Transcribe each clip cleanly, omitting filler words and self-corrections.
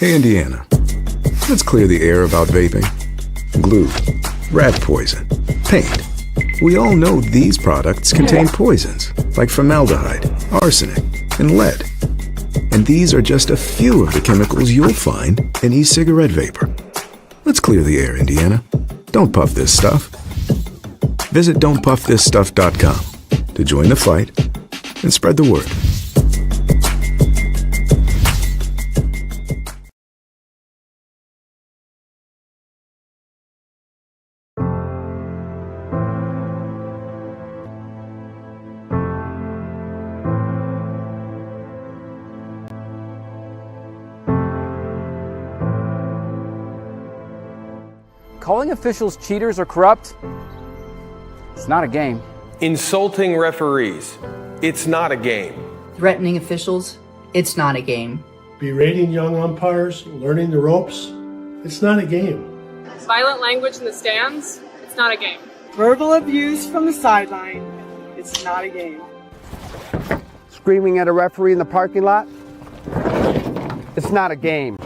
Hey, Indiana, let's clear the air about vaping. Glue, rat poison, paint. We all know these products contain poisons like formaldehyde, arsenic, and lead. And these are just a few of the chemicals you'll find in e-cigarette vapor. Let's clear the air, Indiana. Don't puff this stuff. Visit don'tpuffthisstuff.com to join the fight and spread the word. Calling officials cheaters or corrupt, it's not a game. Insulting referees, it's not a game. Threatening officials, it's not a game. Berating young umpires, learning the ropes, it's not a game. Violent language in the stands, it's not a game. Verbal abuse from the sideline, it's not a game. Screaming at a referee in the parking lot, it's not a game.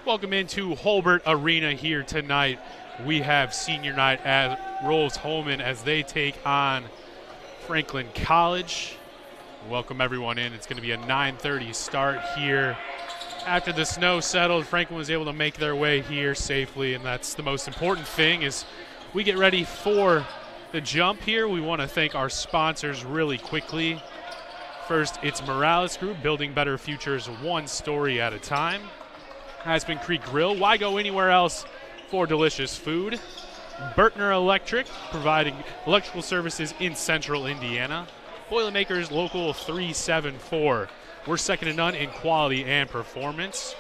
Welcome into Holbert Arena here tonight. We have senior night at Rose-Hulman as they take on Franklin College. Welcome everyone in. It's going to be a 9:30 start here. After the snow settled, Franklin was able to make their way here safely, and that's the most important thing as we get ready for the jump here. We want to thank our sponsors really quickly. First, it's Morales Group, building better futures one story at a time. Aspen Creek Grill, why go anywhere else for delicious food? Bertner Electric, providing electrical services in central Indiana. Boilermakers Local 374, we're second to none in quality and performance.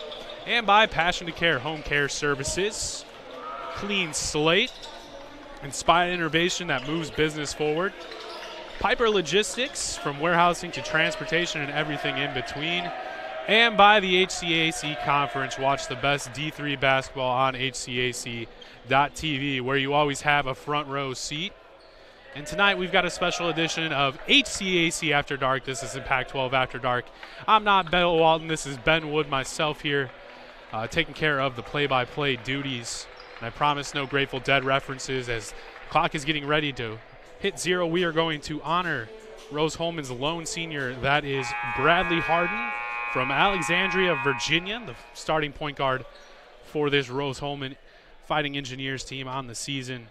And by Passion to Care Home Care Services, Clean Slate, inspired innovation that moves business forward. Piper Logistics, from warehousing to transportation and everything in between. And by the HCAC Conference, watch the best D3 basketball on HCAC.tv, where you always have a front row seat. And tonight we've got a special edition of HCAC After Dark. This is in Pac-12 After Dark. I'm not Ben Walton. This is Ben Wood, myself here, taking care of the play-by-play duties. And I promise no Grateful Dead references. As the clock is getting ready to hit zero, we are going to honor Rose-Hulman's lone senior. That is Bradley Harden from Alexandria, Virginia, the starting point guard for this Rose-Hulman Fighting Engineers team on the season.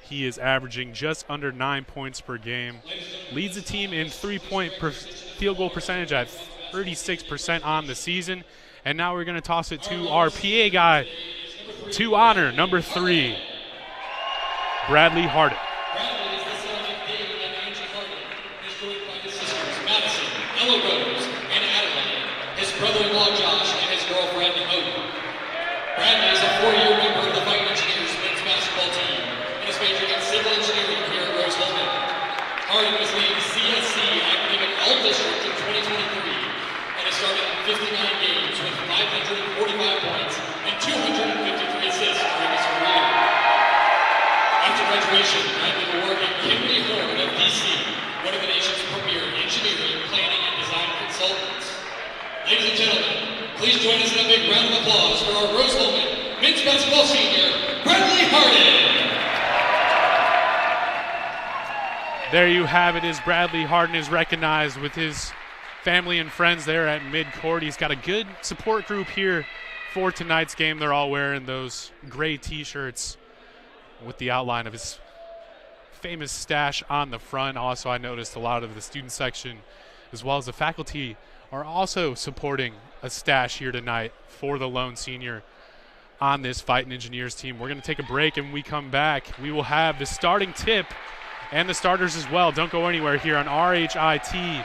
He is averaging just under 9 points per game. Leads the team in three-point field goal percentage at 36% on the season. And now we're going to toss it to our PA guy to honor number 3, Bradley Harden. Brother-in-law Josh and his girlfriend Odie. Bradley is a 4-year member of the Fighting Engineers men's basketball team and is majoring in civil engineering here at Rose-Hulman. Harden was named CSC Academic All-District in 2023 and has started in 59 games with 545 points and 253 assists during his career. After graduation, Bradley will work at Kimberly Horn of DC big round of applause for our Rose-Hulman men's basketball senior, Bradley Harden. There you have it, as Bradley Harden is recognized with his family and friends there at midcourt. He's got a good support group here for tonight's game. They're all wearing those gray T-shirts with the outline of his famous stash on the front. Also, I noticed a lot of the student section as well as the faculty are also supporting a stash here tonight for the lone senior on this Fighting Engineers team. We're going to take a break, and when we come back, we will have the starting tip and the starters as well. Don't go anywhere here on RHIT.TV.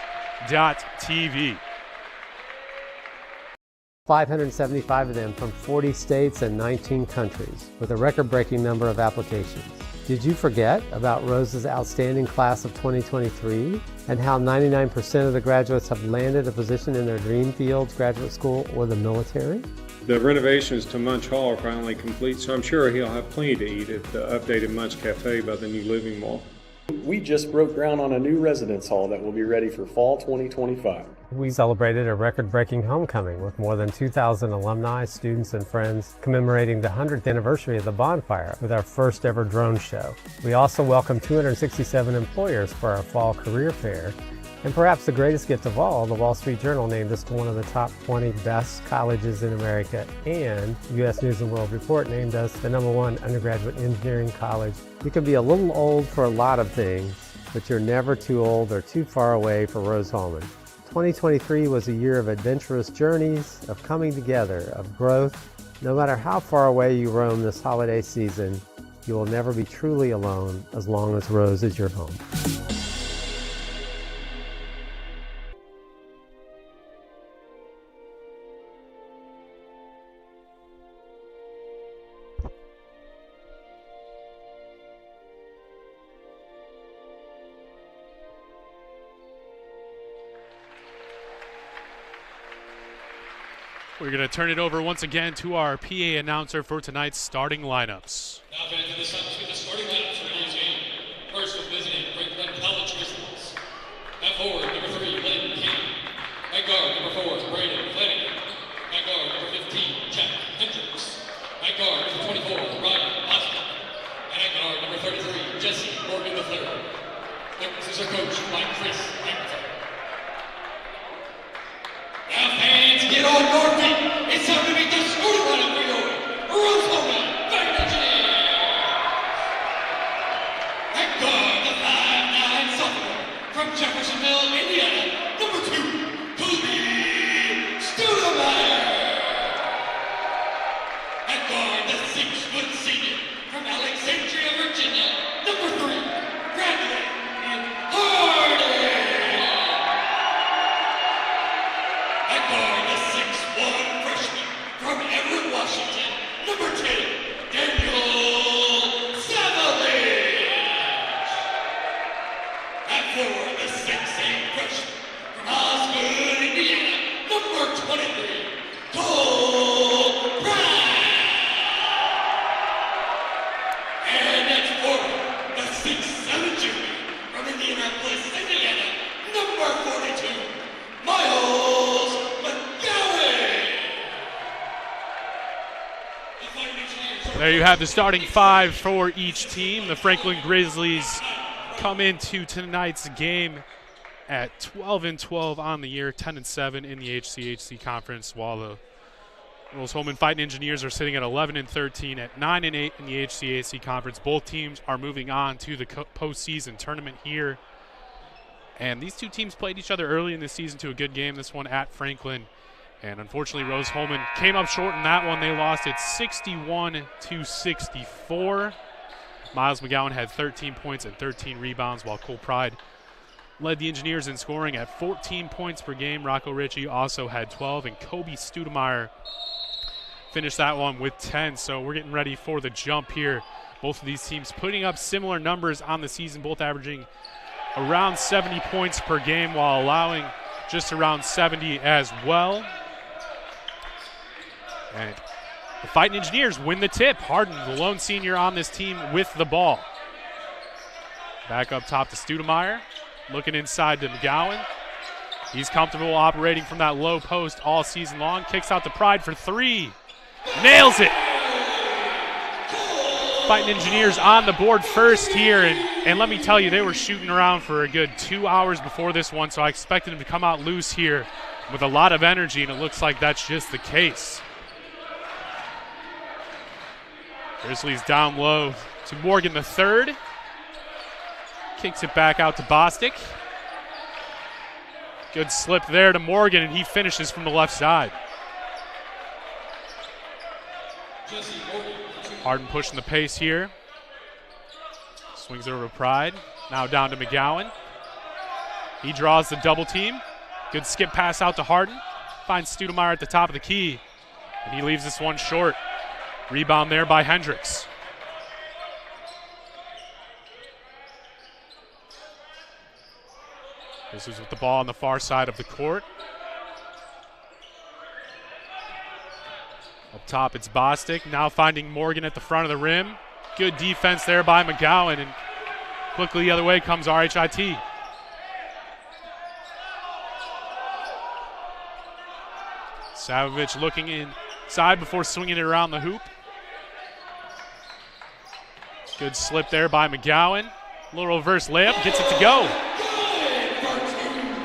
575 of them from 40 states and 19 countries, with a record-breaking number of applications. Did you forget about Rose's outstanding class of 2023 and how 99% of the graduates have landed a position in their dream fields, graduate school, or the military? The renovations to Munch Hall are finally complete, so I'm sure he'll have plenty to eat at the updated Munch Cafe by the new Living Mall. We just broke ground on a new residence hall that will be ready for fall 2025. We celebrated a record-breaking homecoming with more than 2,000 alumni, students, and friends commemorating the 100th anniversary of the bonfire with our first ever drone show. We also welcomed 267 employers for our fall career fair. And perhaps the greatest gift of all, the Wall Street Journal named us one of the top 20 best colleges in America, and U.S. News & World Report named us the #1 undergraduate engineering college. You can be a little old for a lot of things, but you're never too old or too far away for Rose-Hulman. 2023 was a year of adventurous journeys, of coming together, of growth. No matter how far away you roam this holiday season, you will never be truly alone as long as Rose is your home. We're going to turn it over once again to our PA announcer for tonight's starting lineups. Now fans of the Suns with the starting lineups for today's game. First with visiting Franklin College Grizzlies. At forward, number 3, Lynn King. At guard, number 4, Brandon Flanagan. At guard, number 15, Jack Hendricks. At guard, number 24, Ryan Osmond. And at guard, number 33, Jesse Morgan III. This is our coach, Mike Chris Hamilton. Now fans, get on your feet. It's time to meet the starting lineup for your Rose-Hulman Fighting Engineers. At guard, the 5'9" sophomore from Jeffersonville, Indiana, number 2, Kobe Studemeyer. At guard, the 6-foot senior from Alexandria, Virginia, number 3, Bradley Harden. At guard, the 6'1" freshman from Everett, Washington, number 10, Daniel Savage. At forward, the 6'8" freshman from Osgood, Indiana, number 23, Cole Brown. And at forward, the 6'7" junior from Indianapolis, Indiana, number 42, Miles McGowan. There you have the starting 5 for each team. The Franklin Grizzlies come into tonight's game at 12-12 on the year, 10-7 in the HCAC conference, while the Rose-Hulman Fighting Engineers are sitting at 11-13 at 9-8 in the HCAC conference. Both teams are moving on to the postseason tournament here. And these two teams played each other early in the season to a good game, this one at Franklin. And unfortunately, Rose-Hulman came up short in that one. They lost it 61-64. Miles McGowan had 13 points and 13 rebounds, while Cole Pride led the Engineers in scoring at 14 points per game. Rocco Ritchie also had 12, and Kobe Studemeyer finished that one with 10. So we're getting ready for the jump here. Both of these teams putting up similar numbers on the season, both averaging around 70 points per game while allowing just around 70 as well. And the Fighting Engineers win the tip. Harden, the lone senior on this team, with the ball. Back up top to Studemeyer. Looking inside to McGowan. He's comfortable operating from that low post all season long. Kicks out to Pride for 3. Nails it. Fighting Engineers on the board first here, and let me tell you, they were shooting around for a good 2 hours before this one, so I expected them to come out loose here with a lot of energy, and it looks like that's just the case. Grizzlies down low to Morgan the third. Kicks it back out to Bostic. Good slip there to Morgan, and he finishes from the left side. Harden pushing the pace here. Swings it over to Pride. Now down to McGowan. He draws the double team. Good skip pass out to Harden. Finds Studemeyer at the top of the key. And he leaves this one short. Rebound there by Hendricks. This is with the ball on the far side of the court. Up top, it's Bostic. Now finding Morgan at the front of the rim. Good defense there by McGowan, and quickly the other way comes RHIT. Savovich looking inside before swinging it around the hoop. Good slip there by McGowan. Little reverse layup, gets it to go.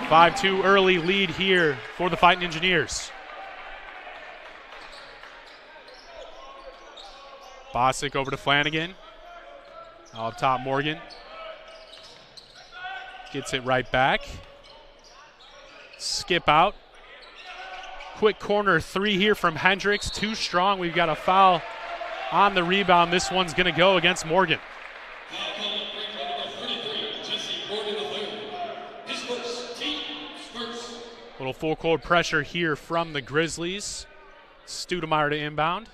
5-2 early lead here for the Fighting Engineers. Bostic over to Flanagan. Now up top, Morgan. Gets it right back. Skip out. Quick corner 3 here from Hendricks. Too strong. We've got a foul on the rebound. This one's going to go against Morgan. Little full court pressure here from the Grizzlies. Studemeyer to inbound.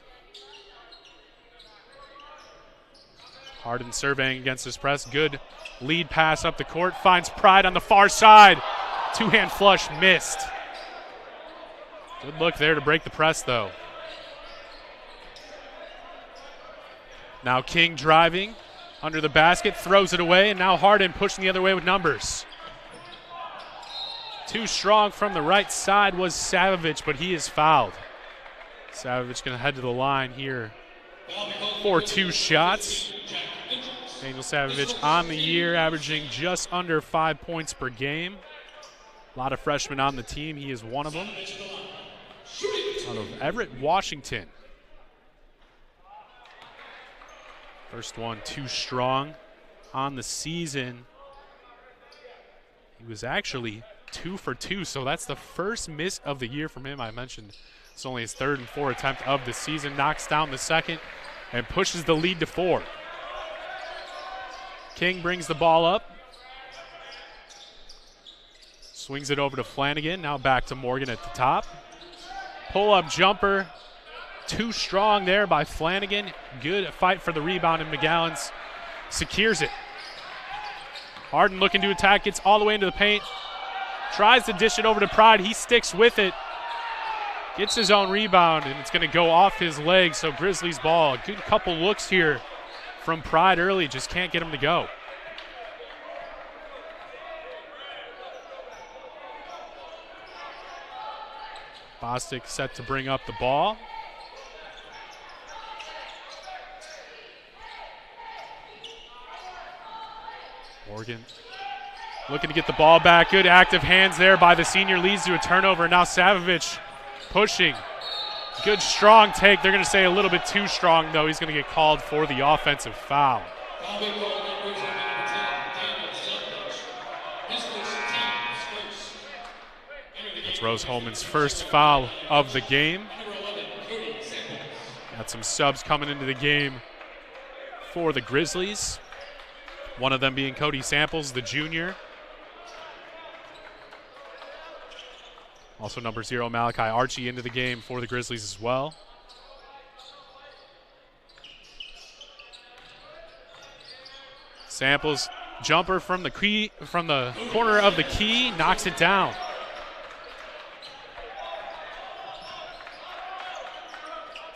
Harden surveying against this press. Good lead pass up the court. Finds Pride on the far side. Two-hand flush missed. Good look there to break the press, though. Now King driving under the basket, throws it away, and now Harden pushing the other way with numbers. Too strong from the right side was Savovich, but he is fouled. Savovich going to head to the line here for 2 shots. Daniel Savovich on the year, averaging just under 5 points per game. A lot of freshmen on the team. He is one of them. Out of Everett, Washington. First one too strong on the season. He was actually 2 for 2, so that's the first miss of the year from him. I mentioned it's only his 3rd and 4th attempt of the season. Knocks down the second and pushes the lead to 4. King brings the ball up. Swings it over to Flanagan. Now back to Morgan at the top. Pull-up jumper. Too strong there by Flanagan. Good fight for the rebound, and McGowan secures it. Harden looking to attack. Gets all the way into the paint. Tries to dish it over to Pride. He sticks with it. Gets his own rebound, and it's going to go off his leg. So Grizzlies ball. A good couple looks here from Pride early. Just can't get him to go. Bostic set to bring up the ball. Morgan looking to get the ball back. Good active hands there by the senior. Leads to a turnover. Now Savovich pushing. Good strong take. They're going to say a little bit too strong, though. He's going to get called for the offensive foul. That's Rose-Hulman's first foul of the game. Got some subs coming into the game for the Grizzlies. One of them being Cody Samples, the junior. Also number 0, Malachi Archie, into the game for the Grizzlies as well. Samples jumper from the corner of the key, knocks it down.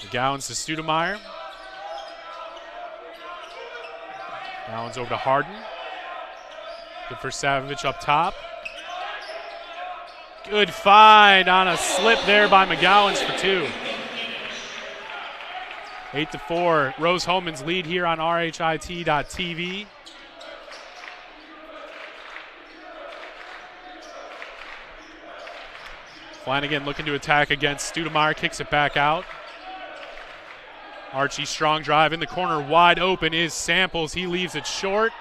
McGowan's to Studemeyer. McGowan's over to Harden. Good for Savovich up top. Good find on a slip there by McGowan's for 2. 8-4, Rose-Hulman's lead here on RHIT.TV. Flanagan looking to attack against Stoudemire, kicks it back out. Archie strong drive in the corner, wide open is Samples. He leaves it short.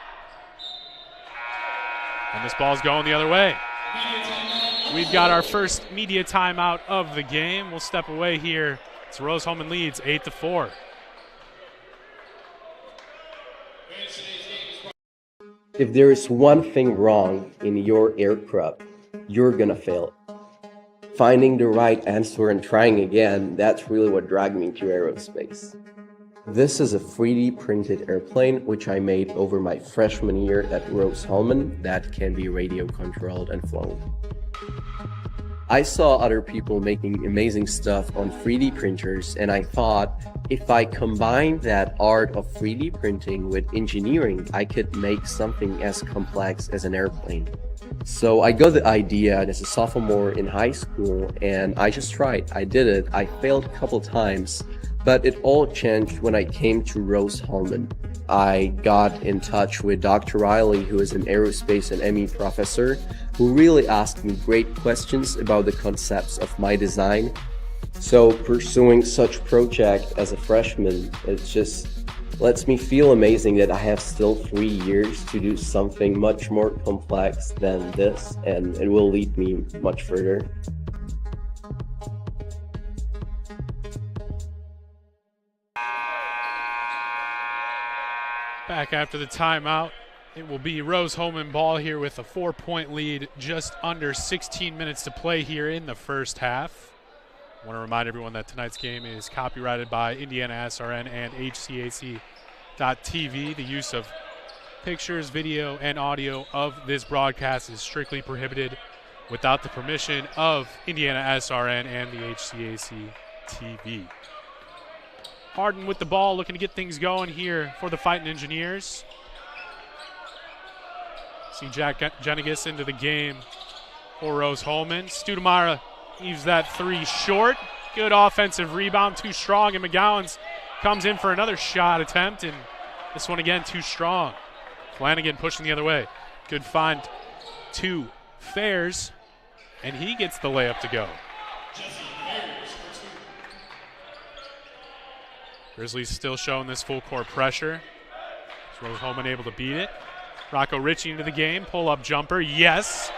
And this ball's going the other way. We've got our first media timeout of the game. We'll step away here. It's Rose-Hulman leads 8-4. If there is one thing wrong in your aircraft, you're gonna fail. Finding the right answer and trying again, that's really what dragged me to aerospace. This is a 3D printed airplane which I made over my freshman year at Rose-Hulman that can be radio controlled and flown. I saw other people making amazing stuff on 3D printers, and I thought if I combine that art of 3D printing with engineering, I could make something as complex as an airplane. So I got the idea as a sophomore in high school, and I just tried. I did it. I failed a couple times, but it all changed when I came to Rose-Hulman. I got in touch with Dr. Riley, who is an aerospace and ME professor, who really asked me great questions about the concepts of my design. So pursuing such project as a freshman, it just lets me feel amazing that I have still 3 years to do something much more complex than this, and it will lead me much further. Back after the timeout, it will be Rose-Hulman ball here with a 4-point lead, just under 16 minutes to play here in the first half. I want to remind everyone that tonight's game is copyrighted by IndianaSRN and HCAC.TV. The use of pictures, video, and audio of this broadcast is strictly prohibited without the permission of IndianaSRN and the HCAC-TV. Harden with the ball, looking to get things going here for the Fighting Engineers. See Jack Jenigas into the game for Rose-Hulman. Stoudemire leaves that 3 short. Good offensive rebound, too strong, and McGowan's comes in for another shot attempt, and this one again too strong. Flanagan pushing the other way. Good find to Fairs, and he gets the layup to go. Grizzlies still showing this full court pressure. Rose-Hulman able to beat it. Rocco Ritchie into the game, pull-up jumper, yes.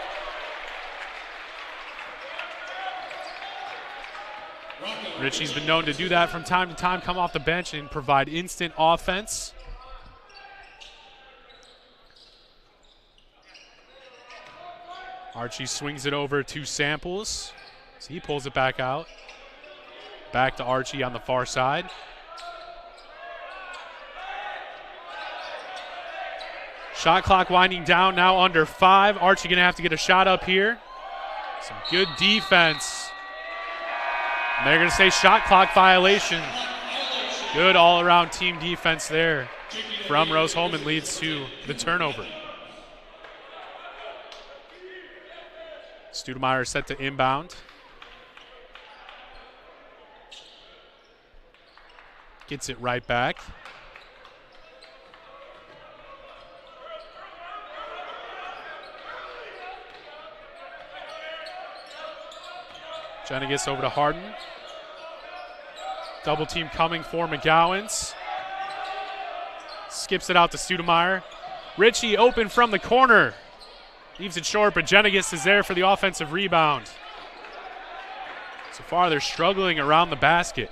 Ritchie's been known to do that from time to time, come off the bench and provide instant offense. Archie swings it over to Samples. So he pulls it back out. Back to Archie on the far side. Shot clock winding down, now under 5. Archie gonna have to get a shot up here. Some good defense. And they're gonna say shot clock violation. Good all-around team defense there from Rose-Hulman, leads to the turnover. Stoudemire set to inbound. Gets it right back. Jenigas over to Harden. Double team coming for McGowan's. Skips it out to Stoudemire. Ritchie open from the corner. Leaves it short, but Jenigas is there for the offensive rebound. So far, they're struggling around the basket.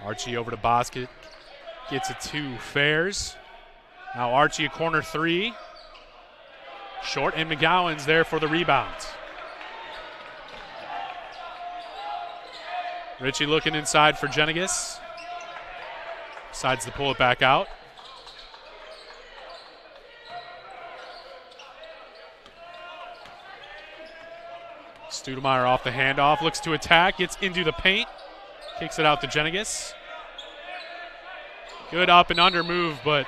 Archie over to Bosket. Gets it to Fairs. Now Archie a corner 3. Short, and McGowan's there for the rebound. Ritchie looking inside for Jenigas. Decides to pull it back out. Stoudemire off the handoff, looks to attack, gets into the paint, kicks it out to Jenigas. Good up and under move, but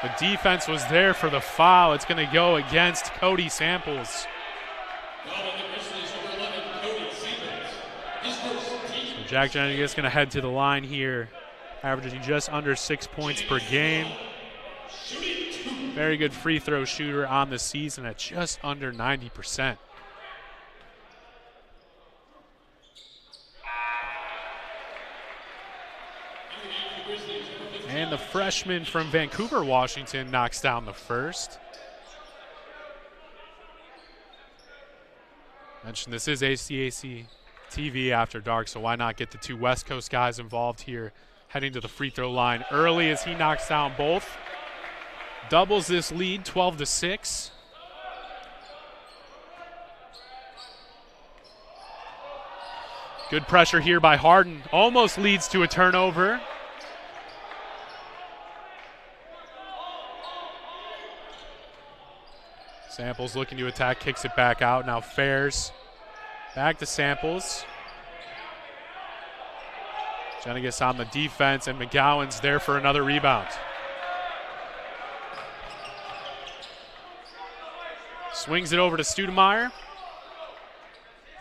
The defense was there for the foul. It's going to go against Cody Samples. So Jack Jennings is going to head to the line here, averaging just under 6 points per game. Very good free throw shooter on the season at just under 90%. And the freshman from Vancouver, Washington, knocks down the first. Mentioned this is HCAC TV After Dark, so why not get the two West Coast guys involved here, heading to the free throw line early as he knocks down both. Doubles this lead, 12-6. Good pressure here by Harden. Almost leads to a turnover. Samples looking to attack, kicks it back out. Now Fairs back to Samples. Jennings on the defense, and McGowan's there for another rebound. Swings it over to Studemeyer.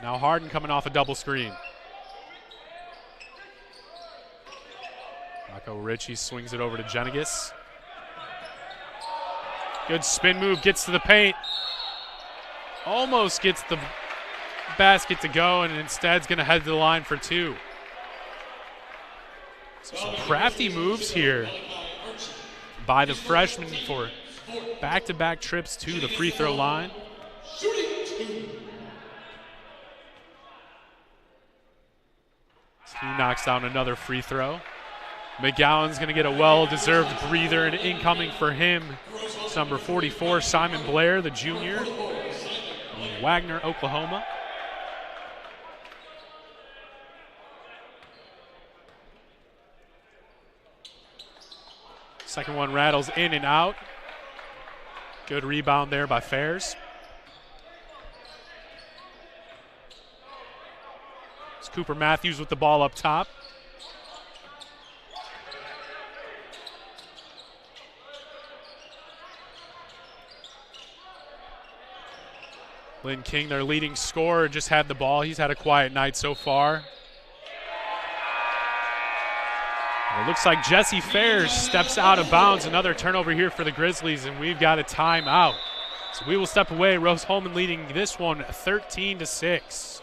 Now Harden coming off a double screen. Rocco Ritchie swings it over to Jennings. Good spin move, gets to the paint. Almost gets the basket to go, and instead's going to head to the line for two. So some crafty moves here by the freshman for back-to-back trips to the free throw line. He knocks down another free throw. McGowan's going to get a well-deserved breather, and incoming for him, it's number 44, Simon Blair, the junior, from Wagner, Oklahoma. Second one rattles in and out. Good rebound there by Fairs. It's Cooper Matthews with the ball up top. Lynn King, their leading scorer, just had the ball. He's had a quiet night so far. It looks like Jesse Fairs steps out of bounds. Another turnover here for the Grizzlies, and we've got a timeout. So we will step away. Rose-Hulman leading this one 13-6.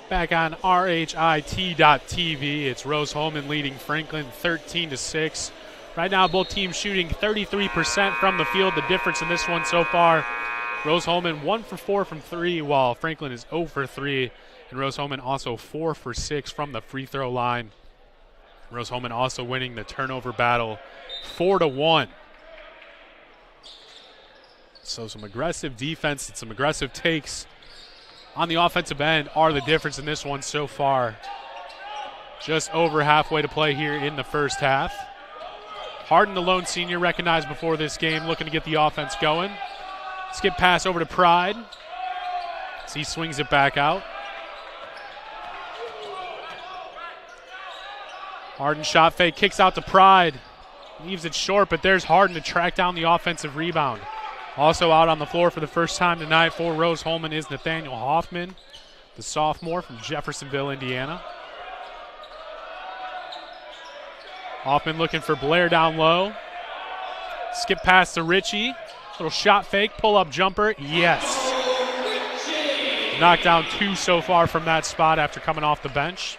Back on RHIT.TV, it's Rose-Hulman leading Franklin 13-6. Right now, both teams shooting 33% from the field. The difference in this one so far, Rose-Hulman 1 for 4 from 3, while Franklin is 0 for 3. And Rose-Hulman also 4 for 6 from the free throw line. Rose-Hulman also winning the turnover battle 4-1. So some aggressive defense and some aggressive takes on the offensive end are the difference in this one so far. Just over halfway to play here in the first half. Harden, the lone senior, recognized before this game, looking to get the offense going. Skip pass over to Pride as he swings it back out. Harden shot fake, kicks out to Pride. Leaves it short, but there's Harden to track down the offensive rebound. Also out on the floor for the first time tonight for Rose-Hulman is Nathaniel Hoffman, the sophomore from Jeffersonville, Indiana. Hoffman looking for Blair down low. Skip pass to Ritchie. Little shot fake, pull-up jumper. Yes. Knocked down 2 so far from that spot after coming off the bench.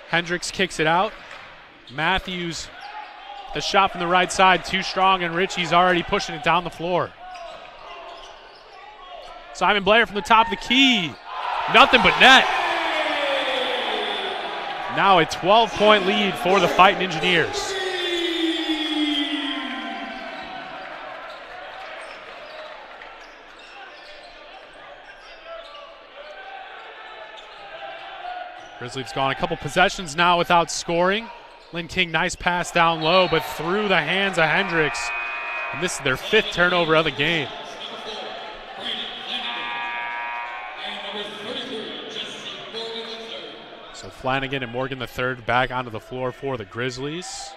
Hendricks kicks it out. Matthews, the shot from the right side, too strong, and Ritchie's already pushing it down the floor. Simon Blair from the top of the key. Nothing but net. Now a 12-point lead for the Fighting Engineers. Grizzlies gone a couple possessions now without scoring. Lynn King, nice pass down low, but through the hands of Hendricks. And this is their 5th turnover of the game. So Flanagan and Morgan III back onto the floor for the Grizzlies.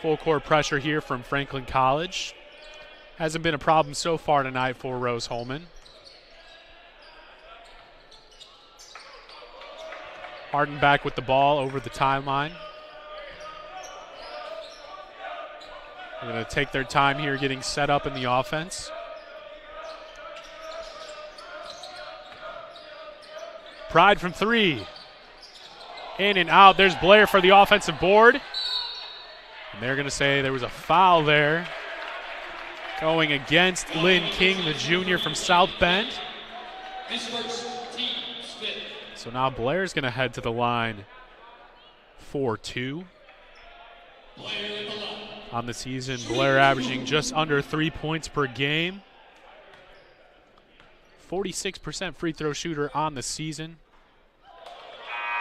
Full court pressure here from Franklin College. Hasn't been a problem so far tonight for Rose-Hulman. Harden back with the ball over the timeline. They're going to take their time here getting set up in the offense. Pride from 3. In and out. There's Blair for the offensive board. And they're going to say there was a foul there going against Lynn King, the junior from South Bend. So now Blair's going to head to the line for 2. On the season, Blair averaging just under 3 points per game. 46% free throw shooter on the season.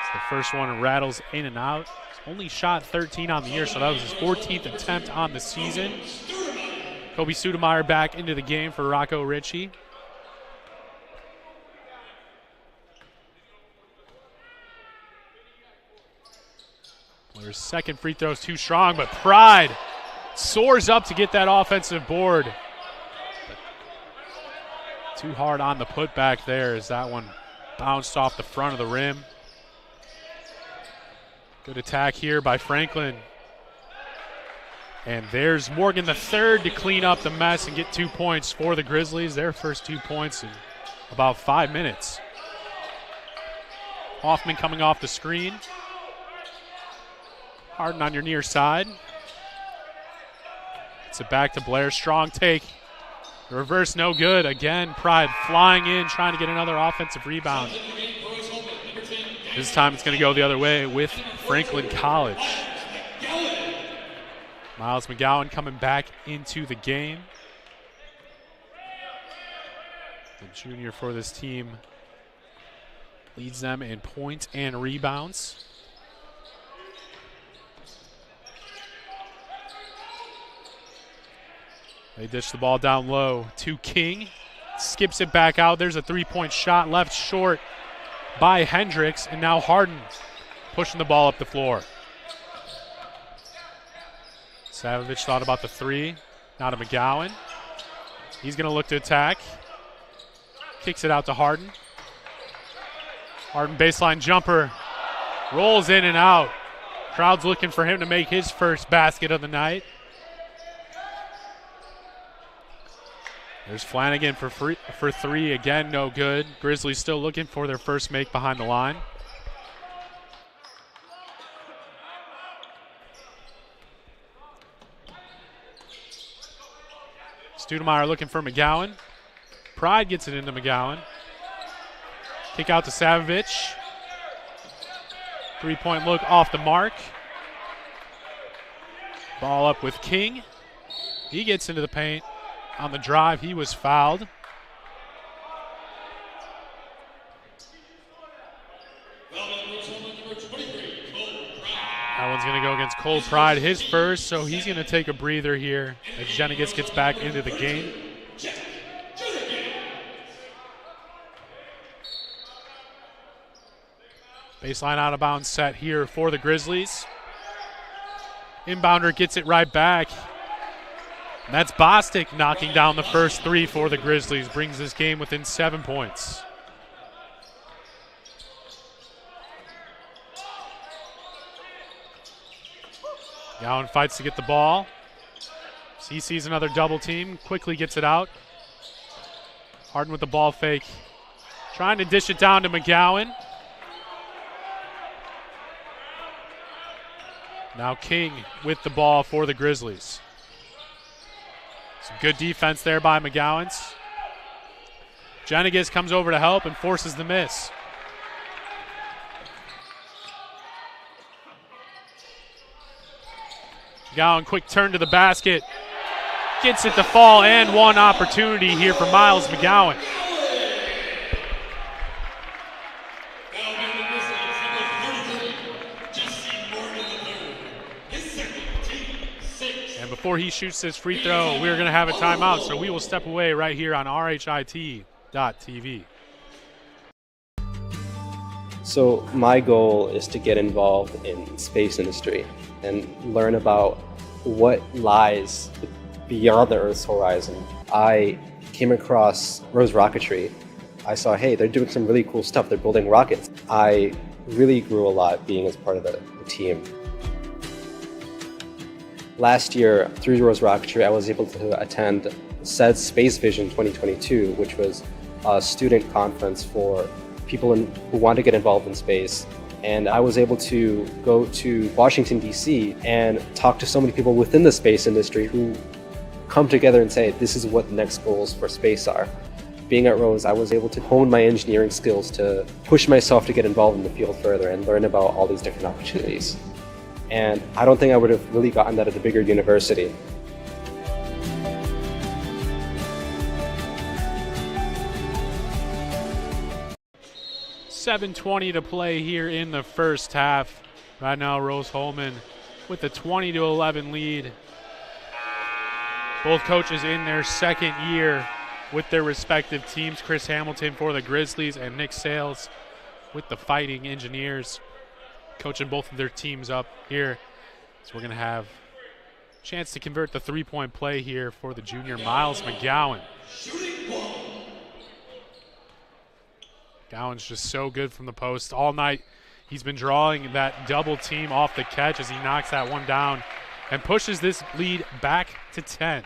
It's the first one rattles in and out. He's only shot 13 on the year, so that was his 14th attempt on the season. Kobe Sudemeyer back into the game for Rocco Ritchie. Blair's second free throw is too strong, but Pride soars up to get that offensive board. Too hard on the putback there as that one bounced off the front of the rim. Good attack here by Franklin. And there's Morgan III to clean up the mess and get 2 points for the Grizzlies. Their first 2 points in about 5 minutes. Hoffman coming off the screen. Harden on your near side. It's it back to Blair. Strong take. The reverse no good. Again, Pride flying in, trying to get another offensive rebound. This time it's going to go the other way with Franklin College. Miles McGowan coming back into the game. The junior for this team leads them in points and rebounds. They dish the ball down low to King. Skips it back out. There's a 3-point shot left short by Hendricks. And now Harden pushing the ball up the floor. Savage thought about the 3. Now to McGowan. He's going to look to attack. Kicks it out to Harden. Harden baseline jumper. Rolls in and out. Crowd's looking for him to make his first basket of the night. There's Flanagan for 3, again, no good. Grizzlies still looking for their first make behind the line. Studemeyer looking for McGowan. Pride gets it into McGowan. Kick out to Savage. 3-point look off the mark. Ball up with King. He gets into the paint. On the drive, he was fouled. That one's going to go against Cole Pride, his first, so he's going to take a breather here as Jenigas gets back into the game. Baseline out of bounds set here for the Grizzlies. Inbounder gets it right back. That's Bostic knocking down the first three for the Grizzlies, brings this game within 7 points. Gowan fights to get the ball. He sees another double team, quickly gets it out. Harden with the ball fake, trying to dish it down to McGowan. Now King with the ball for the Grizzlies. Some good defense there by McGowan's. Jenigas comes over to help and forces the miss. McGowan, quick turn to the basket. Gets it to fall, and one opportunity here for Miles McGowan. And before he shoots this free throw, we're going to have a timeout, so we will step away right here on RHIT.TV. So my goal is to get involved in space industry and learn about what lies beyond the Earth's horizon. I came across Rose Rocketry. I saw, hey, they're doing some really cool stuff. They're building rockets. I really grew a lot being as part of the team. Last year, through Rose Rocketry, I was able to attend SED's Space Vision 2022, which was a student conference for people who want to get involved in space. And I was able to go to Washington, D.C. and talk to so many people within the space industry who come together and say, this is what the next goals for space are. Being at Rose, I was able to hone my engineering skills to push myself to get involved in the field further and learn about all these different opportunities. And I don't think I would have really gotten that at a bigger university. .720 to play here in the first half. Right now, Rose-Hulman with a 20-11 lead. Both coaches in their second year with their respective teams. Chris Hamilton for the Grizzlies and Nick Sales with the Fighting Engineers, coaching both of their teams up here. So we're going to have a chance to convert the three-point play here for the junior Miles McGowan. McGowan's just so good from the post all night. He's been drawing that double team off the catch as he knocks that one down and pushes this lead back to 10.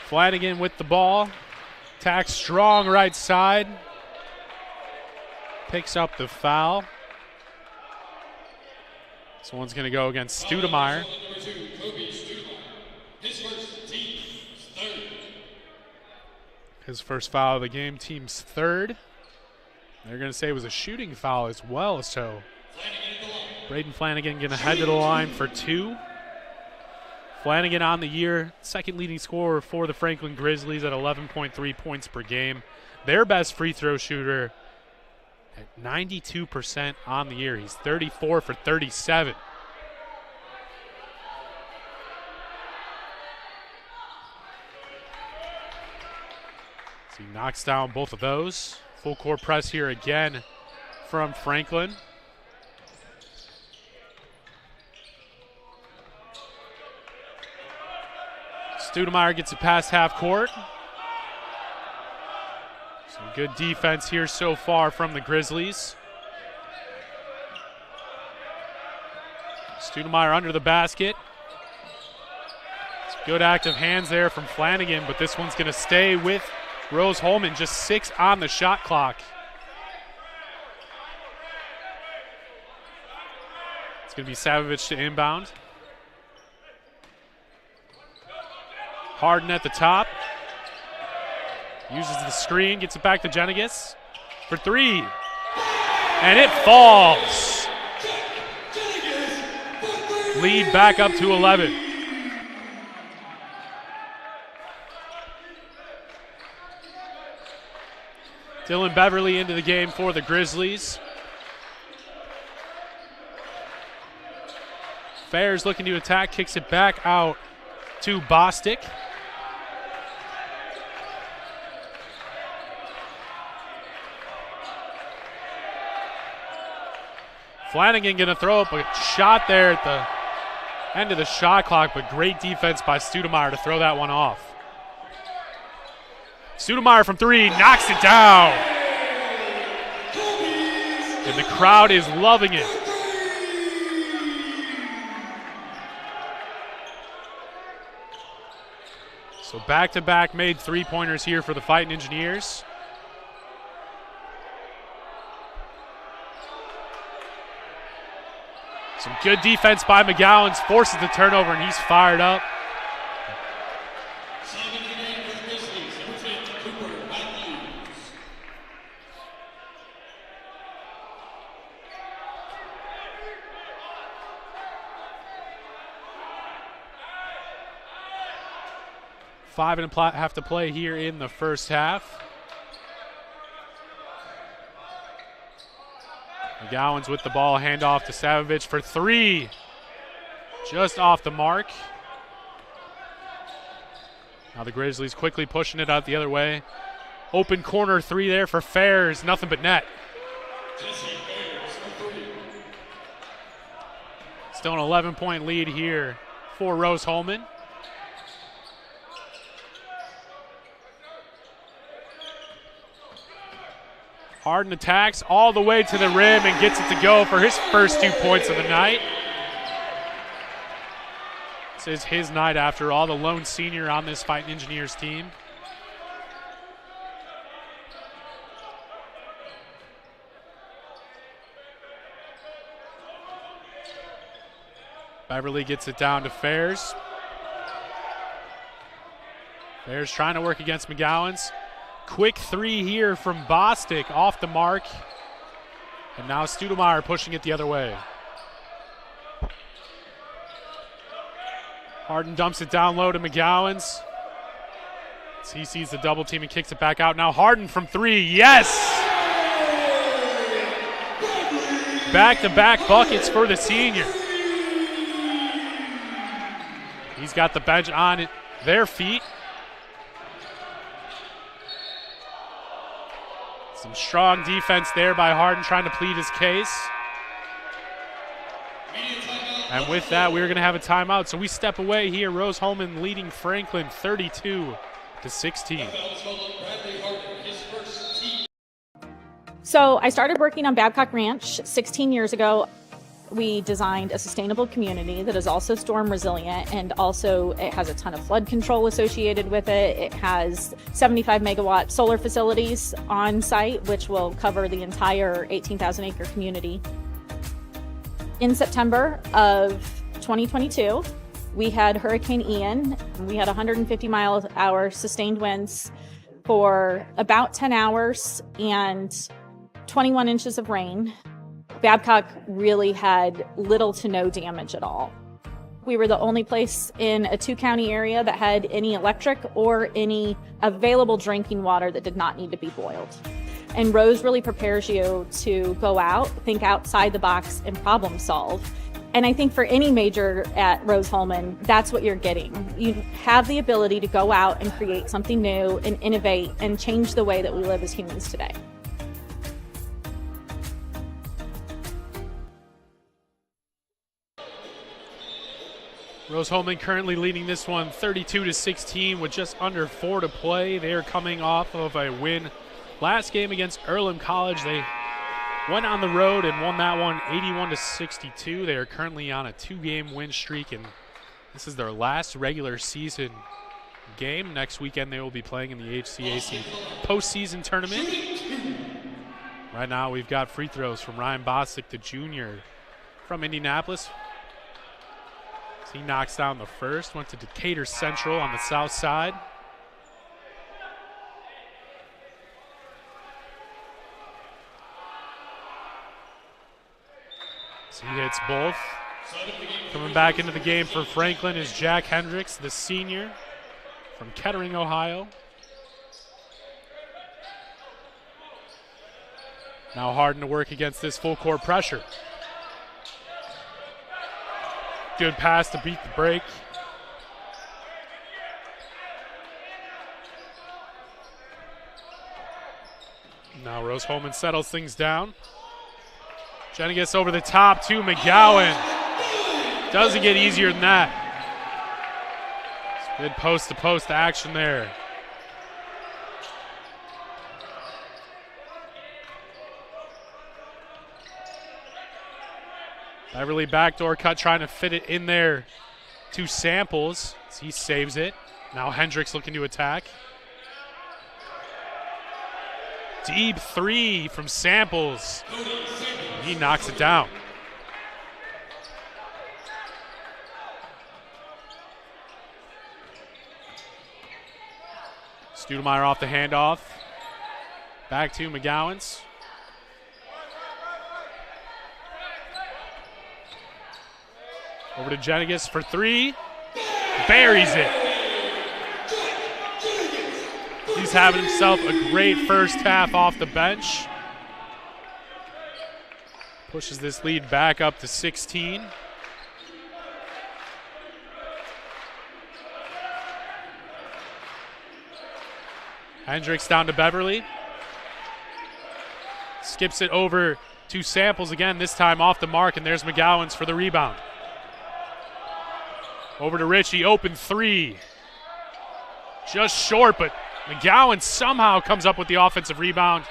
Flanagan with the ball. Attacks strong right side. Picks up the foul. This one's going to go against Studemeyer. His first foul of the game, team's third. They're going to say it was a shooting foul as well, so Braden Flanagan going to head to the line for two. Flanagan on the year, second leading scorer for the Franklin Grizzlies at 11.3 points per game. Their best free throw shooter at 92% on the year. He's 34 for 37. So he knocks down both of those. Full court press here again from Franklin. Studemeyer gets it past half court. Some good defense here so far from the Grizzlies. Studemeyer under the basket. It's good active hands there from Flanagan, but this one's going to stay with Rose-Hulman, just 6 on the shot clock. It's going to be Savovich to inbound. Harden at the top. Uses the screen, gets it back to Jenigas for three. And it falls. Lead back up to 11. Dylan Beverly into the game for the Grizzlies. Fairs looking to attack, kicks it back out to Bostic. Flanagan going to throw up a shot there at the end of the shot clock, but great defense by Studemeyer to throw that one off. Studemeyer from three, knocks it down. And the crowd is loving it. So back-to-back made three-pointers here for the Fighting Engineers. Some good defense by McGowan, forces the turnover, and he's fired up. Five and a half to play here in the first half. McGowan's with the ball, handoff to Savovich for three. Just off the mark. Now the Grizzlies quickly pushing it out the other way. Open corner three there for Fairs, nothing but net. Still an 11-point lead here for Rose-Hulman. Harden attacks all the way to the rim and gets it to go for his first 2 points of the night. This is his night after all, the lone senior on this Fighting Engineers team. Beverly gets it down to Fairs. Fairs trying to work against McGowan's. Quick three here from Bostic off the mark. And now Studemeyer pushing it the other way. Harden dumps it down low to McGowan's. He sees the double team and kicks it back out. Now Harden from three, yes! Back-to-back buckets for the senior. He's got the bench on their feet. Some strong defense there by Harden trying to plead his case. And with that, we're going to have a timeout. So we step away here. Rose-Hulman leading Franklin 32-16. So I started working on Babcock Ranch 16 years ago. We designed a sustainable community that is also storm resilient, and also it has a ton of flood control associated with it. It has 75 megawatt solar facilities on site, which will cover the entire 18,000 acre community. In September of 2022, we had Hurricane Ian. We had 150 mile an hour sustained winds for about 10 hours and 21 inches of rain. Babcock really had little to no damage at all. We were the only place in a 2-county area that had any electric or any available drinking water that did not need to be boiled. And Rose really prepares you to go out, think outside the box, and problem solve. And I think for any major at Rose-Hulman, that's what you're getting. You have the ability to go out and create something new and innovate and change the way that we live as humans today. Rose-Hulman currently leading this one 32-16 with just under 4 to play. They are coming off of a win last game against Earlham College. They went on the road and won that one 81-62. They are currently on a 2-game win streak, and this is their last regular season game. Next weekend they will be playing in the HCAC postseason tournament. Right now we've got free throws from Ryan Bostic, the junior from Indianapolis. He knocks down the first, went to Decatur Central on the south side. So he hits both. Coming back into the game for Franklin is Jack Hendricks, the senior from Kettering, Ohio. Now Harden to work against this full court pressure. Good pass to beat the break. Now Rose-Hulman settles things down. Jenna over the top to McGowan. Doesn't get easier than that. It's good post-to-post action there. Beverly backdoor cut, trying to fit it in there to Samples. He saves it. Now Hendricks looking to attack. Deep three from Samples. He knocks it down. Studemeyer off the handoff. Back to McGowan's. Over to Jenigas for three. Buries it. He's having himself a great first half off the bench. Pushes this lead back up to 16. Hendricks down to Beverly. Skips it over to Samples again, this time off the mark, and there's McGowan's for the rebound. Over to Ritchie, open three. Just short, but McGowan somehow comes up with the offensive rebound,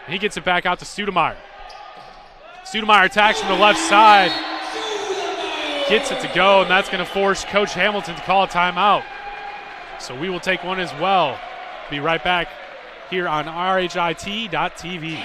and he gets it back out to Studemeyer. Studemeyer attacks from the left side. Gets it to go, and that's going to force Coach Hamilton to call a timeout. So we will take one as well. Be right back here on RHIT.TV.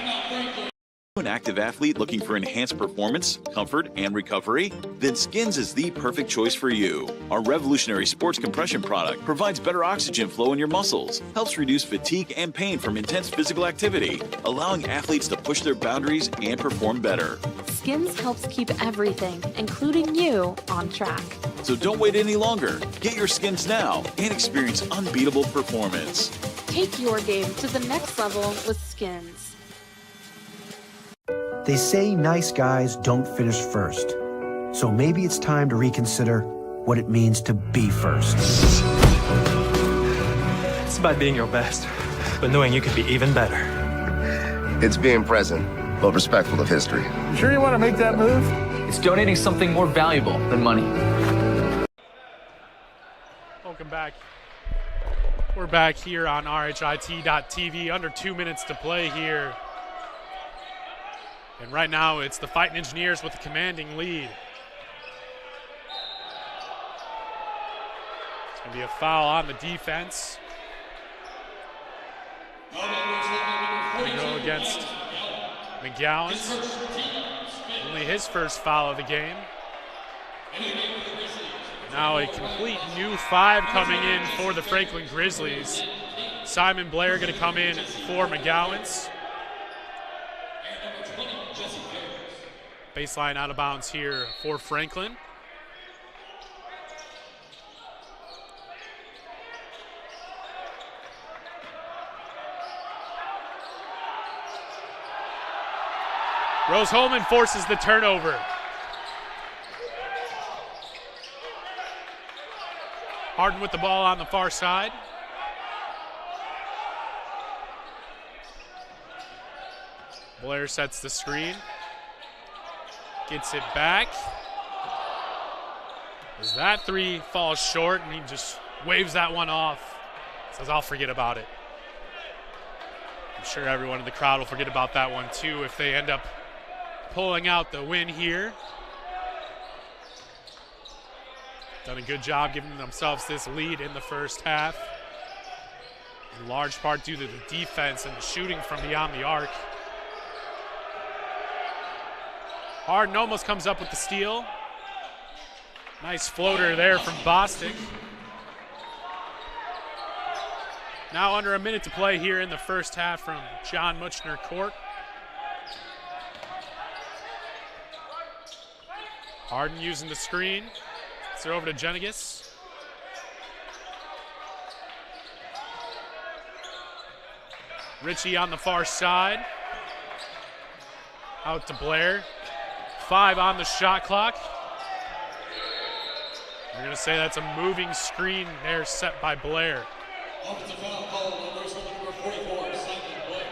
An active athlete looking for enhanced performance, comfort, and recovery? Then Skins is the perfect choice for you. Our revolutionary sports compression product provides better oxygen flow in your muscles, helps reduce fatigue and pain from intense physical activity, allowing athletes to push their boundaries and perform better. Skins helps keep everything, including you, on track. So don't wait any longer. Get your Skins now and experience unbeatable performance. Take your game to the next level with Skins. They say nice guys don't finish first. So maybe it's time to reconsider what it means to be first. It's about being your best, but knowing you could be even better. It's being present, but respectful of history. You sure you want to make that move? It's donating something more valuable than money. Welcome back. We're back here on RHIT.TV. Under 2 minutes to play here. And right now, it's the Fighting Engineers with a commanding lead. It's going to be a foul on the defense. Going to go against McGowan's. Only his first foul of the game. Now a complete new five coming in for the Franklin Grizzlies. Simon Blair going to come in for McGowan's. Baseline out of bounds here for Franklin. Rose-Hulman forces the turnover. Harden with the ball on the far side. Blair sets the screen. Gets it back. As that three falls short, and he just waves that one off. Says, I'll forget about it. I'm sure everyone in the crowd will forget about that one too if they end up pulling out the win here. Done a good job giving themselves this lead in the first half. In large part due to the defense and the shooting from beyond the arc. Harden almost comes up with the steal. Nice floater there from Bostic. Now under a minute to play here in the first half from John Muchner Court. Harden using the screen. It's over to Jenigas. Ritchie on the far side. Out to Blair. 5 on the shot clock. We're going to say that's a moving screen there set by Blair. Offensive foul called on Rose-Hulman number 44, Simon Blair.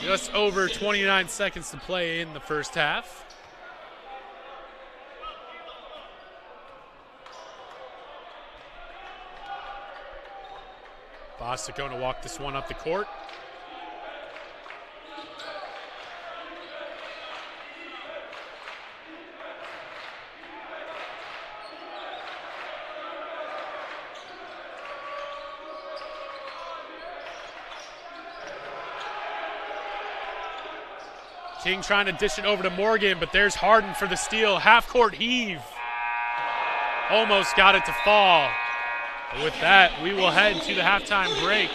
Just over 29 seconds to play in the first half. Bostic going to walk this one up the court. King trying to dish it over to Morgan, but there's Harden for the steal. Half-court heave. Almost got it to fall. But with that, we will head to the halftime break.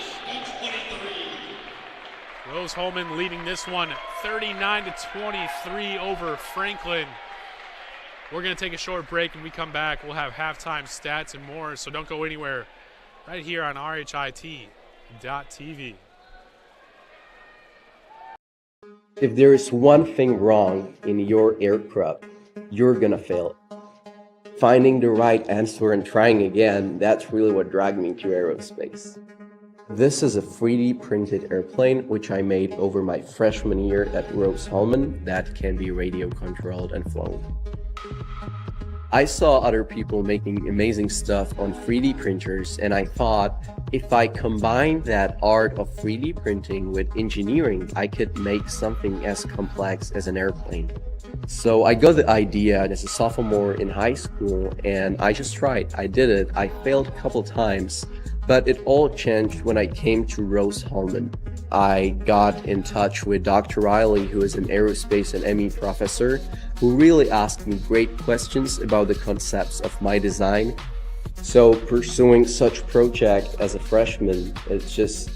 Rose-Hulman leading this one 39-23 over Franklin. We're going to take a short break. When we come back, we'll have halftime stats and more, so don't go anywhere. Right here on RHIT.TV. If there is one thing wrong in your aircraft, you're gonna fail. Finding the right answer and trying again, that's really what dragged me to aerospace. This is a 3D printed airplane which I made over my freshman year at Rose-Hulman that can be radio controlled and flown. I saw other people making amazing stuff on 3D printers, and I thought if I combine that art of 3D printing with engineering, I could make something as complex as an airplane. So I got the idea as a sophomore in high school, and I just tried. I did it. I failed a couple times, but it all changed when I came to Rose-Hulman. I got in touch with Dr. Riley, who is an aerospace and ME professor, who really asked me great questions about the concepts of my design. So pursuing such project as a freshman, it just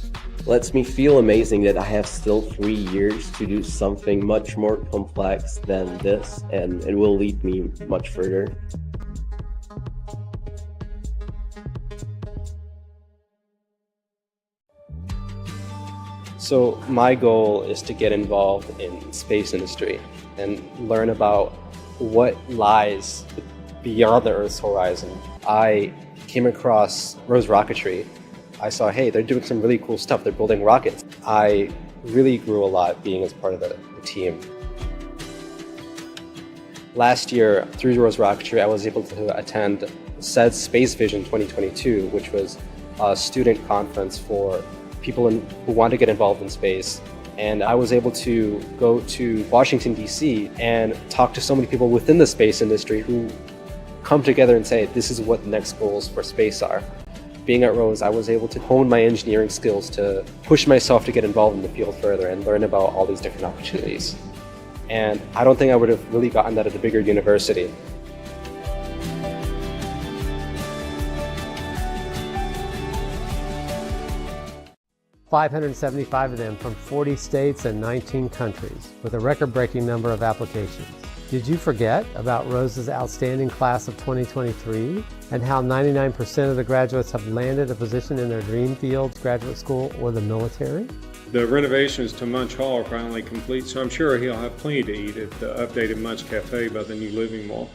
lets me feel amazing that I have still 3 years to do something much more complex than this, and it will lead me much further. So my goal is to get involved in space industry and learn about what lies beyond the Earth's horizon. I came across Rose Rocketry. I saw, hey, they're doing some really cool stuff. They're building rockets. I really grew a lot being as part of the team. Last year, through Rose Rocketry, I was able to attend SED's Space Vision 2022, which was a student conference for people who want to get involved in space. And I was able to go to Washington, D.C. and talk to so many people within the space industry who come together and say, this is what the next goals for space are. Being at Rose, I was able to hone my engineering skills to push myself to get involved in the field further and learn about all these different opportunities. And I don't think I would have really gotten that at a bigger university. $575 of them from 40 states and 19 countries, with a record-breaking number of applications. Did you forget about Rose's outstanding class of 2023 and how 99% of the graduates have landed a position in their dream fields, graduate school, or the military? The renovations to Munch Hall are finally complete, so I'm sure he'll have plenty to eat at the updated Munch Cafe by the new living wall.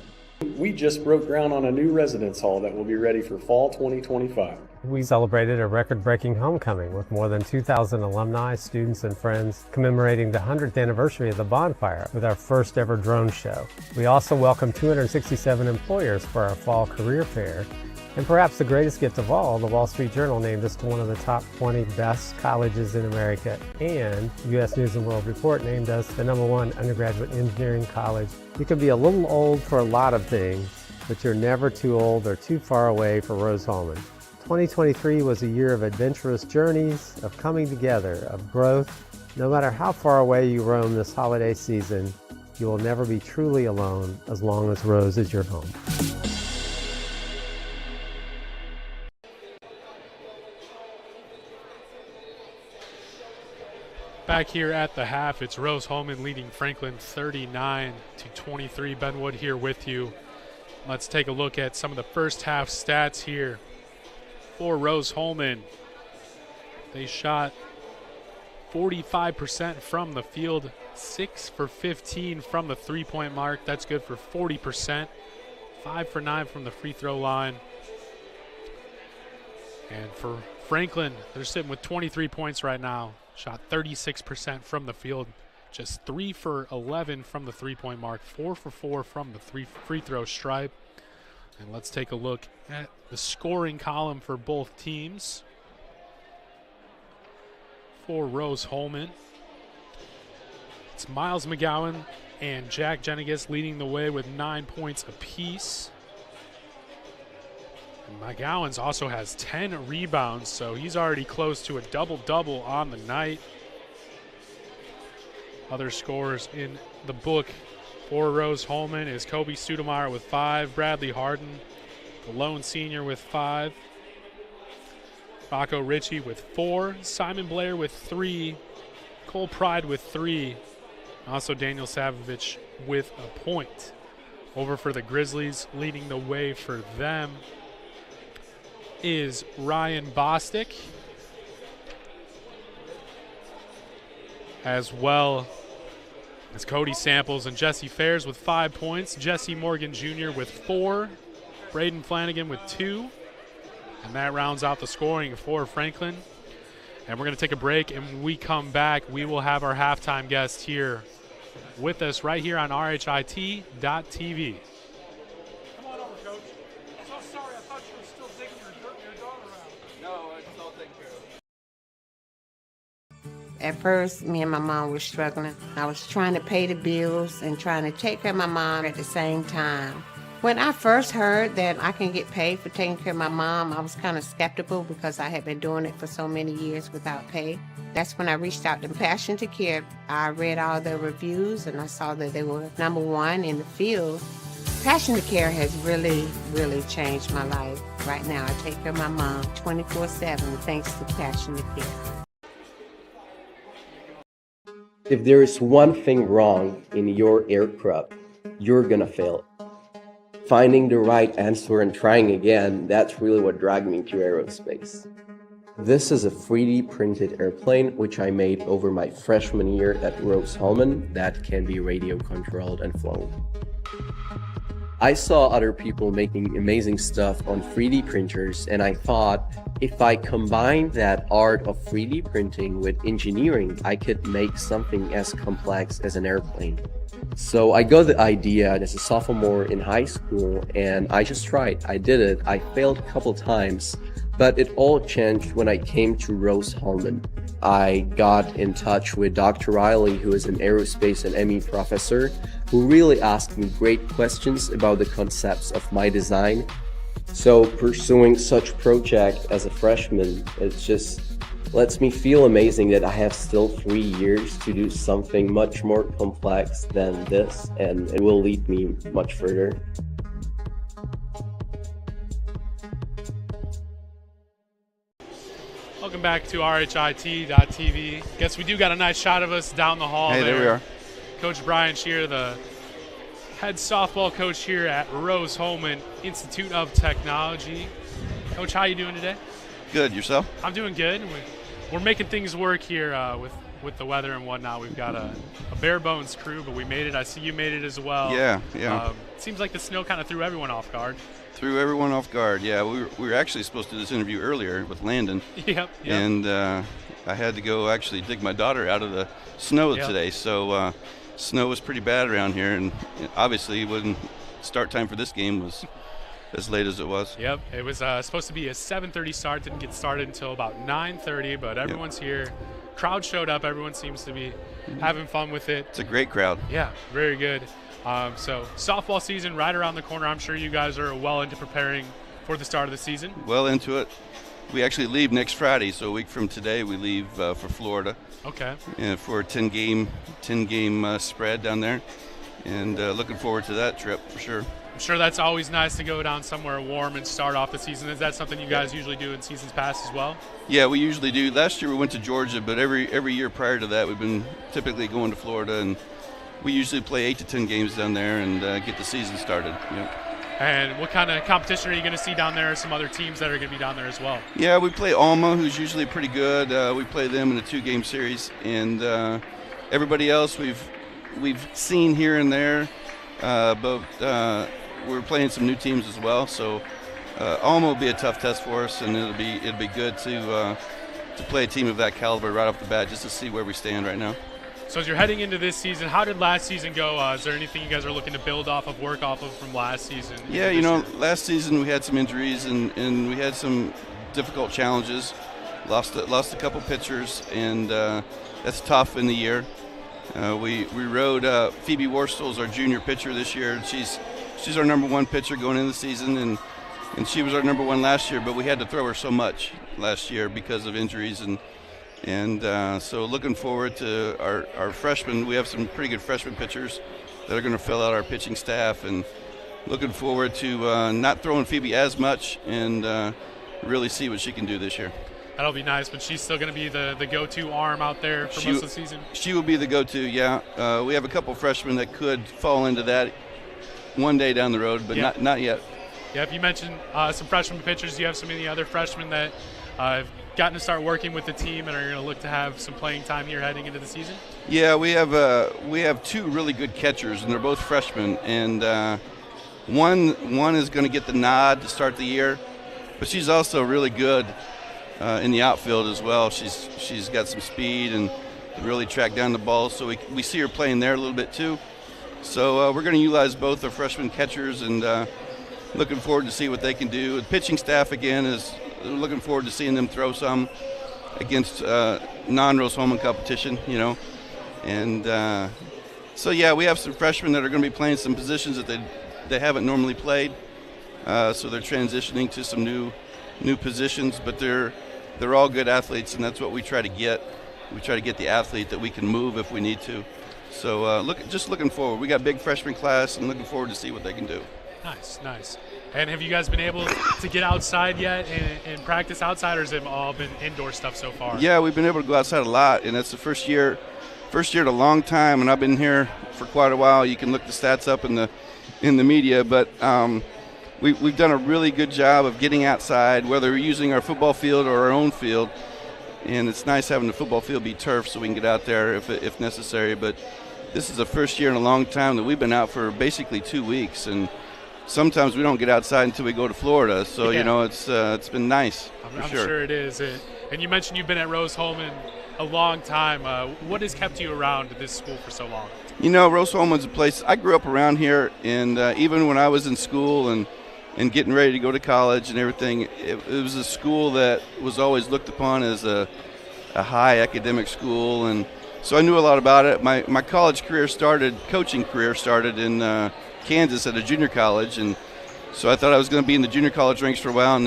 We just broke ground on a new residence hall that will be ready for fall 2025. We celebrated a record-breaking homecoming with more than 2,000 alumni, students, and friends commemorating the 100th anniversary of the bonfire with our first ever drone show. We also welcomed 267 employers for our fall career fair. And perhaps the greatest gift of all, the Wall Street Journal named us to one of the top 20 best colleges in America, and U.S. News & World Report named us the #1 undergraduate engineering college. You can be a little old for a lot of things, but you're never too old or too far away for Rose-Hulman. 2023 was a year of adventurous journeys, of coming together, of growth. No matter how far away you roam this holiday season, you will never be truly alone as long as Rose is your home. Back here at the half, it's Rose-Hulman leading Franklin 39-23. Ben Wood here with you. Let's take a look at some of the first half stats here for Rose-Hulman. They shot 45% from the field, 6 for 15 from the three-point mark. That's good for 40%. 5 for 9 from the free throw line. And for Franklin, they're sitting with 23 points right now. Shot 36% from the field. Just 3 for 11 from the three-point mark. 4 for 4 from the free throw stripe. And let's take a look at the scoring column for both teams. For Rose-Hulman, it's Miles McGowan and Jack Jenigas leading the way with 9 points apiece. And McGowan's also has 10 rebounds, so he's already close to a double-double on the night. Other scorers in the book for Rose-Hulman is Kobe Studemeyer with 5, Bradley Harden, the lone senior, with 5, Rocco Ritchie with 4, Simon Blair with 3, Cole Pride with 3, also Daniel Savovich with a point. Over for the Grizzlies, leading the way for them is Ryan Bostic, as well as Cody Samples and Jesse Fairs with 5 points, Jesse Morgan Jr. with 4, Braden Flanagan with 2, and that rounds out the scoring for Franklin. And we're going to take a break, and when we come back, we will have our halftime guest here with us right here on RHIT.TV. Come on over, Coach. I'm so sorry. I thought you were still digging your dog around. No, it's all taken care of. At first, me and my mom were struggling. I was trying to pay the bills and trying to take care of my mom at the same time. When I first heard that I can get paid for taking care of my mom, I was kind of skeptical because I had been doing it for so many years without pay. That's when I reached out to Passion to Care. I read all the reviews and I saw that they were #1 in the field. Passion to Care has really, really changed my life. Right now, I take care of my mom 24/7 thanks to Passion to Care. If there is one thing wrong in your aircraft, you're gonna fail. Finding the right answer and trying again, that's really what dragged me to aerospace. This is a 3D printed airplane which I made over my freshman year at Rose-Hulman that can be radio controlled and flown. I saw other people making amazing stuff on 3D printers, and I thought if I combine that art of 3D printing with engineering, I could make something as complex as an airplane. So I got the idea as a sophomore in high school, and I just tried. I did it. I failed a couple times, but it all changed when I came to Rose-Hulman. I got in touch with Dr. Riley, who is an aerospace and ME professor, who really asked me great questions about the concepts of my design. So pursuing such project as a freshman, it just lets me feel amazing that I have still 3 years to do something much more complex than this, and it will lead me much further. Welcome back to RHIT.TV. Guess we do got a nice shot of us down the hall. Hey, there we are. Coach Brian Shear, the head softball coach here at Rose-Hulman Institute of Technology. Coach, how you doing today? Good. Yourself? I'm doing good. We're making things work here with the weather and whatnot. We've got a bare bones crew, but we made it. I see you made it as well. Yeah. It seems like the snow kind of threw everyone off guard. Threw everyone off guard. Yeah, we were actually supposed to do this interview earlier with Landon. Yep. And I had to go actually dig my daughter out of the snow today. So snow was pretty bad around here, and obviously when start time for this game was as late as it was. Yep. It was supposed to be a 7:30 start. Didn't get started until about 9:30, but everyone's here. Crowd showed up. Everyone seems to be having fun with it. It's a great crowd. Yeah, very good. So softball season right around the corner. I'm sure you guys are well into preparing for the start of the season. Well into it. We actually leave next Friday, so a week from today we leave for Florida. Okay. For a 10-game spread down there, and looking forward to that trip for sure. I'm sure that's always nice to go down somewhere warm and start off the season. Is that something you guys usually do in seasons past as well? Yeah, we usually do. Last year we went to Georgia, but every year prior to that we've been typically going to Florida, and we usually play 8 to 10 games down there and get the season started. Yeah. And what kind of competition are you going to see down there? Some other teams that are going to be down there as well? Yeah, we play Alma, who's usually pretty good. We play them in a 2-game series, and everybody else we've seen here and there, but we're playing some new teams as well. So Alma will be a tough test for us, and it'll be good to play a team of that caliber right off the bat, just to see where we stand right now. So as you're heading into this season, how did last season go? Is there anything you guys are looking to build off of, work off of from last season? Yeah, last season we had some injuries and we had some difficult challenges. Lost a couple pitchers, and that's tough in the year. We rode Phoebe Worstel's our junior pitcher this year. She's our number one pitcher going into the season, and she was our number one last year, but we had to throw her so much last year because of injuries, and so looking forward to our freshmen. We have some pretty good freshman pitchers that are going to fill out our pitching staff, and looking forward to not throwing Phoebe as much and really see what she can do this year. That'll be nice, but she's still going to be the go-to arm out there for most of the season? She will be the go-to, yeah. We have a couple freshmen that could fall into that one day down the road, but not yet. Yeah, if you mentioned some freshman pitchers, do you have some of the other freshmen that have gotten to start working with the team and are going to look to have some playing time here heading into the season? Yeah, we have two really good catchers, and they're both freshmen, and one is going to get the nod to start the year, but she's also really good in the outfield as well. She's got some speed and really track down the ball, so we see her playing there a little bit too. So we're going to utilize both our freshman catchers, and looking forward to see what they can do. The pitching staff again is looking forward to seeing them throw some against non-Rose-Hulman competition, and so yeah, we have some freshmen that are going to be playing some positions that they haven't normally played, so they're transitioning to some new positions, but they're all good athletes, and that's what we try to get. We try to get the athlete that we can move if we need to. So just looking forward. We got a big freshman class, and looking forward to see what they can do. Nice. And have you guys been able to get outside yet and practice outside, or has it all been indoor stuff so far? Yeah, we've been able to go outside a lot, and that's the first year in a long time, and I've been here for quite a while. You can look the stats up in the media, but we've done a really good job of getting outside, whether we're using our football field or our own field. And it's nice having the football field be turf so we can get out there if necessary. But this is the first year in a long time that we've been out for basically 2 weeks, and sometimes we don't get outside until we go to Florida. So it's been nice. I'm sure it is. And you mentioned you've been at Rose-Hulman a long time. What has kept you around this school for so long? Rose-Hulman's a place I grew up around here, and even when I was in school and getting ready to go to college and everything, it was a school that was always looked upon as a high academic school, and so I knew a lot about it. My college coaching career started in Kansas at a junior college, and so I thought I was going to be in the junior college ranks for a while, and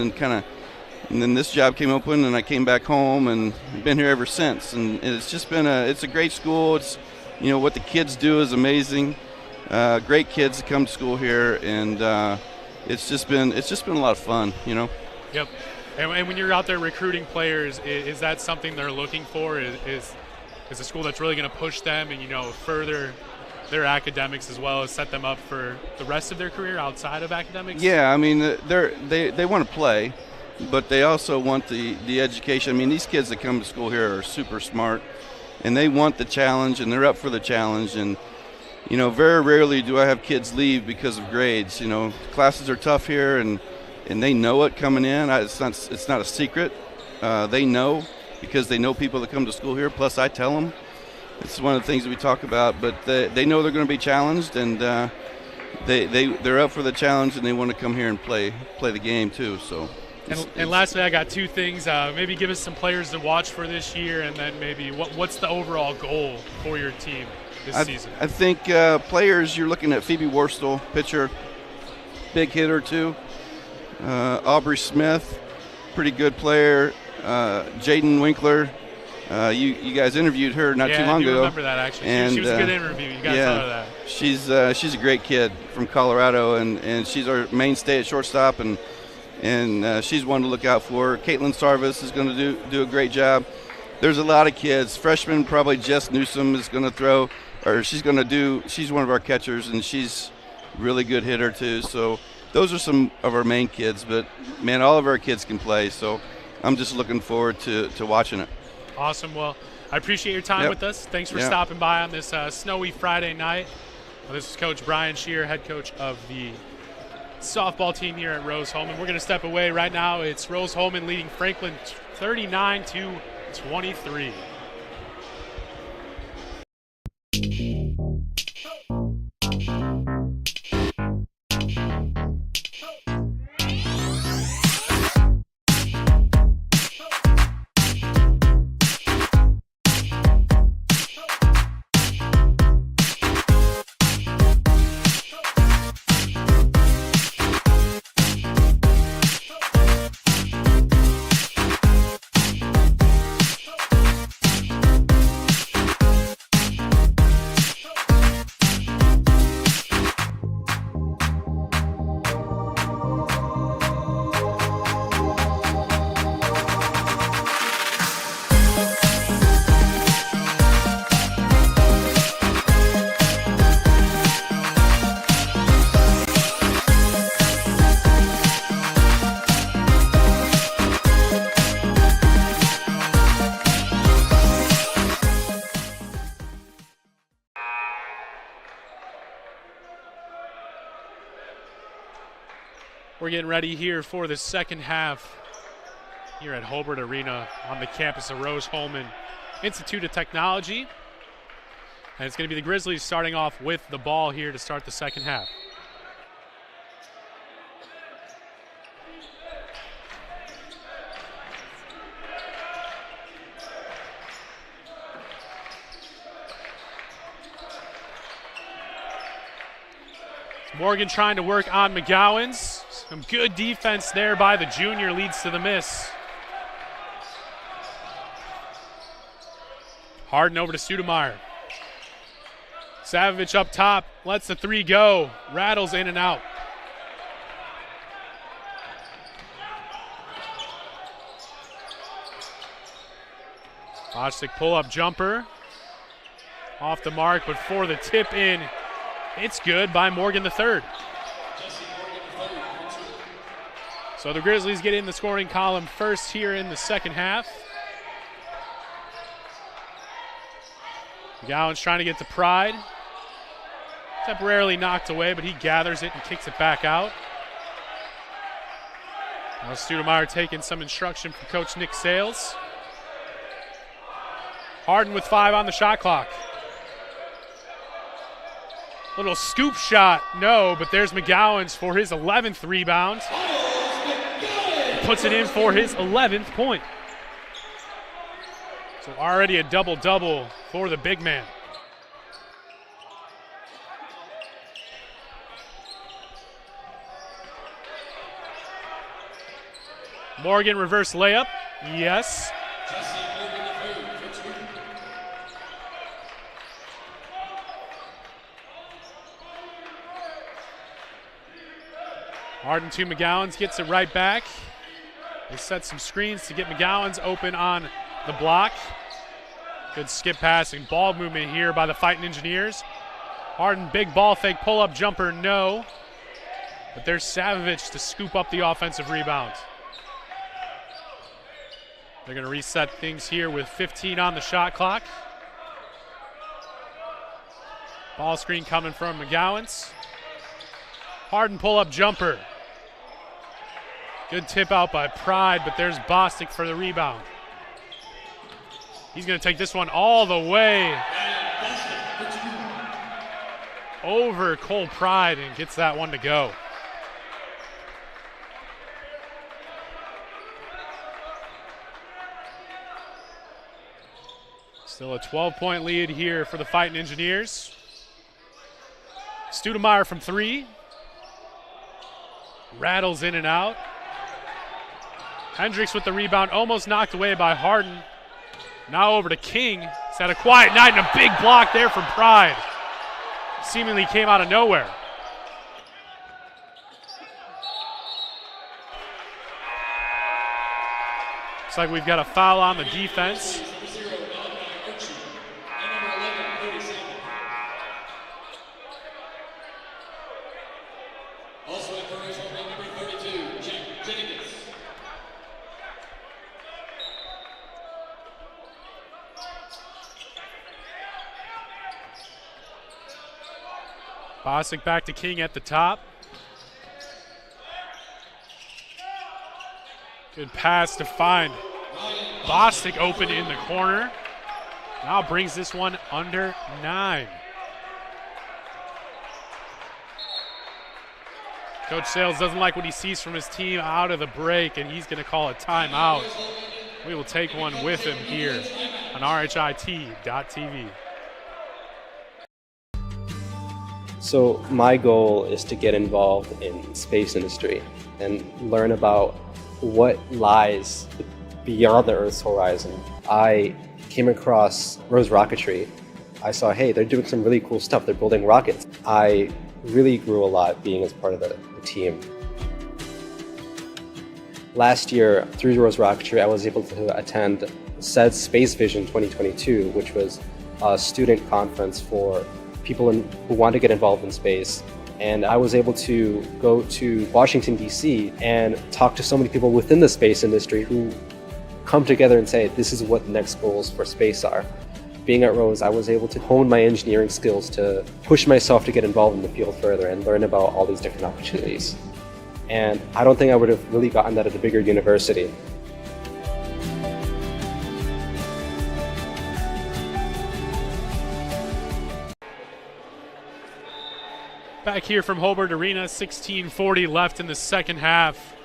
then this job came open, and I came back home and been here ever since. And it's just been it's a great school. It's what the kids do is amazing. Great kids that come to school here, and it's just been a lot of fun, Yep. And when you're out there recruiting players, is that something they're looking for? Is a school that's really going to push them and further their academics as well as set them up for the rest of their career outside of academics? Yeah, I mean they want to play, but they also want the education. I mean, these kids that come to school here are super smart, and they want the challenge, and they're up for the challenge. And very rarely do I have kids leave because of grades. Classes are tough here, and they know it coming in. It's not a secret. They know because they know people that come to school here. Plus, I tell them. It's one of the things that we talk about. But they know they're going to be challenged, and they're up for the challenge, and they want to come here and play the game too. So. And lastly, I got two things. Maybe give us some players to watch for this year, and then maybe what's the overall goal for your team this season? I think players, you're looking at Phoebe Worstel, pitcher, big hitter too. Aubrey Smith, pretty good player. Jaden Winkler, you guys interviewed her not too long ago. I remember that actually. And, she was a good interview. You guys thought of She's that. a great kid from Colorado, and she's our mainstay at shortstop, and she's one to look out for. Caitlin Sarvis is going to do a great job. There's a lot of kids. Freshman, probably Jess Newsom is going to throw, or she's one of our catchers, and she's a really good hitter too. So those are some of our main kids, but man, all of our kids can play. So I'm just looking forward to watching it. Awesome. Well, I appreciate your time with us. Thanks for stopping by on this snowy Friday night. This is Coach Brian Shear, head coach of the softball team here at Rose-Hulman. We're going to step away right now. It's Rose-Hulman leading Franklin 39-23. We're getting ready here for the second half here at Hobart Arena on the campus of Rose-Hulman Institute of Technology. And it's going to be the Grizzlies starting off with the ball here to start the second half. Morgan trying to work on McGowan's. Some good defense there by the junior leads to the miss. Harden over to Sudemeyer. Savage up top, lets the three go. Rattles in and out. Bostic pull-up jumper. Off the mark, but for the tip in, it's good by Morgan the third. So the Grizzlies get in the scoring column first here in the second half. McGowan's trying to get to Pride. Temporarily knocked away, but he gathers it and kicks it back out. Now Studemeyer taking some instruction from Coach Nick Sales. Harden with 5 on the shot clock. Little scoop shot, no, but there's McGowan's for his 11th rebound. Puts it in for his 11th point. So already a double-double for the big man. Morgan reverse layup, yes. Harden to McGowan's, gets it right back. They set some screens to get McGowan's open on the block. Good skip pass and ball movement here by the Fighting Engineers. Harden, big ball fake, pull-up jumper, no. But there's Savage to scoop up the offensive rebound. They're going to reset things here with 15 on the shot clock. Ball screen coming from McGowan's. Harden pull-up jumper. Good tip out by Pride, but there's Bostic for the rebound. He's going to take this one all the way over Cole Pride and gets that one to go. Still a 12-point lead here for the Fighting Engineers. Studemeyer from 3. Rattles in and out. Hendricks with the rebound, almost knocked away by Harden. Now over to King. He's had a quiet night and a big block there from Pride. Seemingly came out of nowhere. Looks like we've got a foul on the defense. Bostic back to King at the top. Good pass to find Bostic open in the corner. Now brings this one under 9. Coach Sales doesn't like what he sees from his team out of the break, and he's going to call a timeout. We will take one with him here on RHIT.TV. So my goal is to get involved in space industry and learn about what lies beyond the Earth's horizon. I came across Rose Rocketry. I saw, hey, they're doing some really cool stuff. They're building rockets. I really grew a lot being as part of the team. Last year, through Rose Rocketry, I was able to attend SED Space Vision 2022, which was a student conference for people who want to get involved in space. And I was able to go to Washington, D.C. and talk to so many people within the space industry who come together and say, this is what the next goals for space are. Being at Rose, I was able to hone my engineering skills to push myself to get involved in the field further and learn about all these different opportunities. And I don't think I would have really gotten that at a bigger university. Back here from Hobart Arena, 16:40 left in the second half.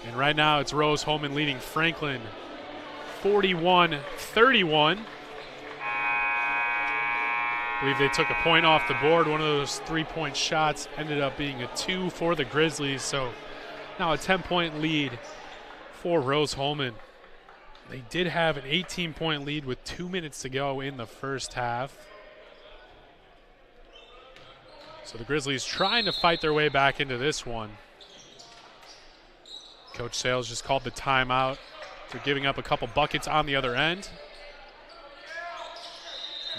And right now it's Rose-Hulman leading Franklin 41-31. I believe they took a point off the board. One of those three-point shots ended up being a 2 for the Grizzlies. So now a 10-point lead for Rose-Hulman. They did have an 18-point lead with 2 minutes to go in the first half. So the Grizzlies trying to fight their way back into this one. Coach Sales just called the timeout. They're giving up a couple buckets on the other end.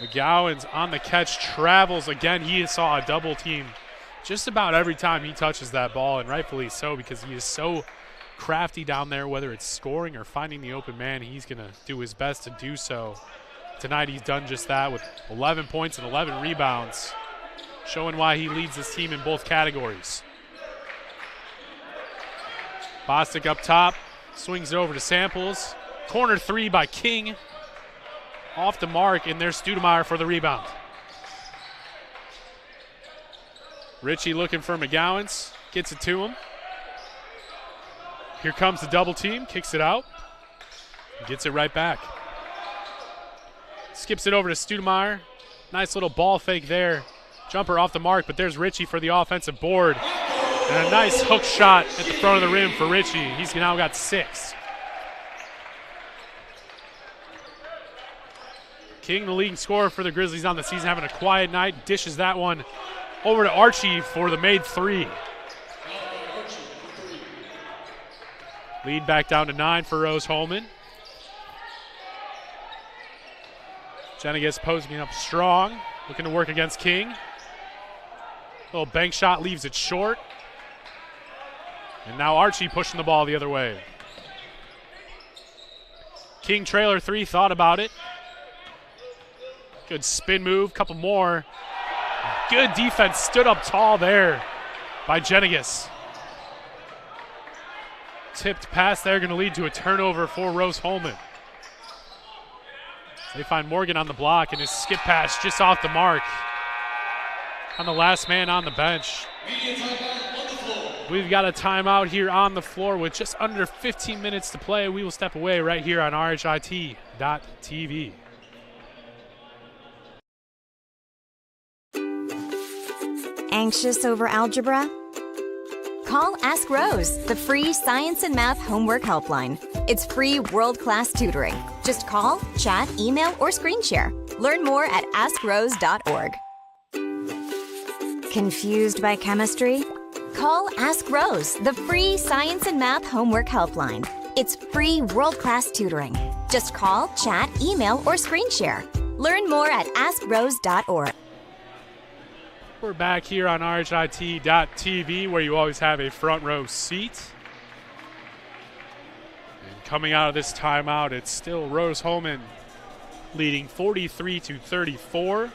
McGowan's on the catch, travels again. He saw a double team just about every time he touches that ball, and rightfully so, because he is so crafty down there, whether it's scoring or finding the open man. He's going to do his best to do so. Tonight he's done just that with 11 points and 11 rebounds, showing why he leads this team in both categories. Bostic up top, swings it over to Samples. Corner three by King. Off the mark, and there's Studemeyer for the rebound. Ritchie looking for McGowan's, gets it to him. Here comes the double team, kicks it out, gets it right back. Skips it over to Studemeyer. Nice little ball fake there. Jumper off the mark, but there's Ritchie for the offensive board. And a nice hook shot at the front of the rim for Ritchie. He's now got 6. King, the leading scorer for the Grizzlies on the season, having a quiet night, dishes that one over to Archie for the made 3. Lead back down to 9 for Rose-Hulman. Jenigas posing up strong, looking to work against King. Little bank shot leaves it short. And now Archie pushing the ball the other way. King trailer 3, thought about it. Good spin move, couple more. Good defense, stood up tall there by Jenigas. Tipped pass there, going to lead to a turnover for Rose-Hulman. They find Morgan on the block, and his skip pass just off the mark on the last man on the bench. We've got a timeout here on the floor with just under 15 minutes to play. We will step away right here on RHIT.TV. Anxious over algebra? Call Ask Rose, the free science and math homework helpline. It's free world-class tutoring. Just call, chat, email, or screen share. Learn more at AskRose.org. Confused by chemistry? Call Ask Rose, the free science and math homework helpline. It's free world-class tutoring. Just call, chat, email, or screen share. Learn more at AskRose.org. We're back here on RHIT.TV, where you always have a front row seat. And coming out of this timeout, it's still Rose-Hulman leading 43-34.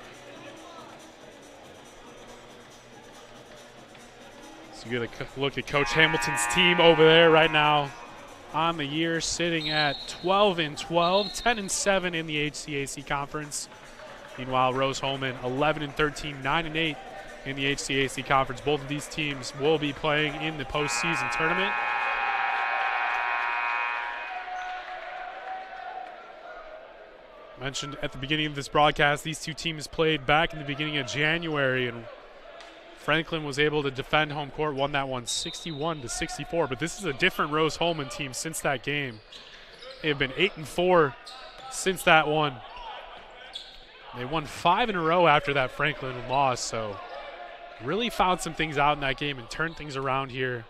So you get a look at Coach Hamilton's team over there right now. on the year, sitting at 12-12, 10-7 in the HCAC conference. Meanwhile, Rose-Hulman 11-13, 9-8 in the HCAC conference. Both of these teams will be playing in the postseason tournament. Mentioned at the beginning of this broadcast, these two teams played back in the beginning of January, and Franklin was able to defend home court, won that one 61-64. But this is a different Rose-Hulman team since that game. They have been 8-4 since that one. They won 5 in a row after that Franklin loss, so really found some things out in that game and turned things around here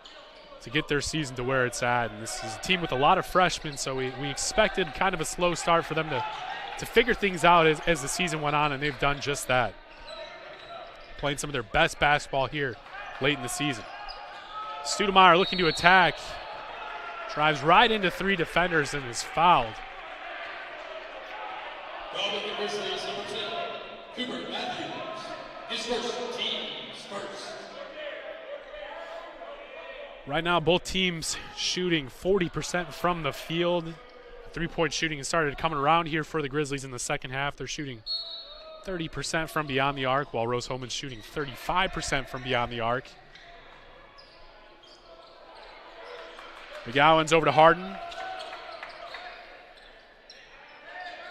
to get their season to where it's at. And this is a team with a lot of freshmen, so we expected kind of a slow start for them to figure things out as the season went on, and they've done just that. Playing some of their best basketball here late in the season. Studemeyer looking to attack. Drives right into 3 defenders and is fouled. Right now, both teams shooting 40% from the field. Three-point shooting has started coming around here for the Grizzlies in the second half. They're shooting 30% from beyond the arc, while Rose-Hulman's shooting 35% from beyond the arc. McGowan's over to Harden.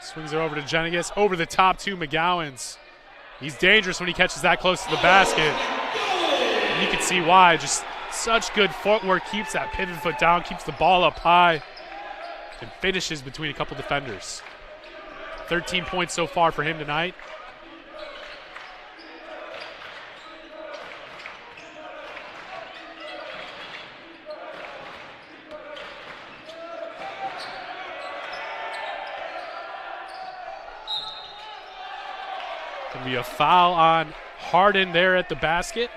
Swings it over to Jenigas. Over the top to McGowan's. He's dangerous when he catches that close to the basket. And you can see why. Just such good footwork. Keeps that pivot foot down. Keeps the ball up high. And finishes between a couple defenders. 13 points so far for him tonight. Going to be a foul on Harden there at the basket.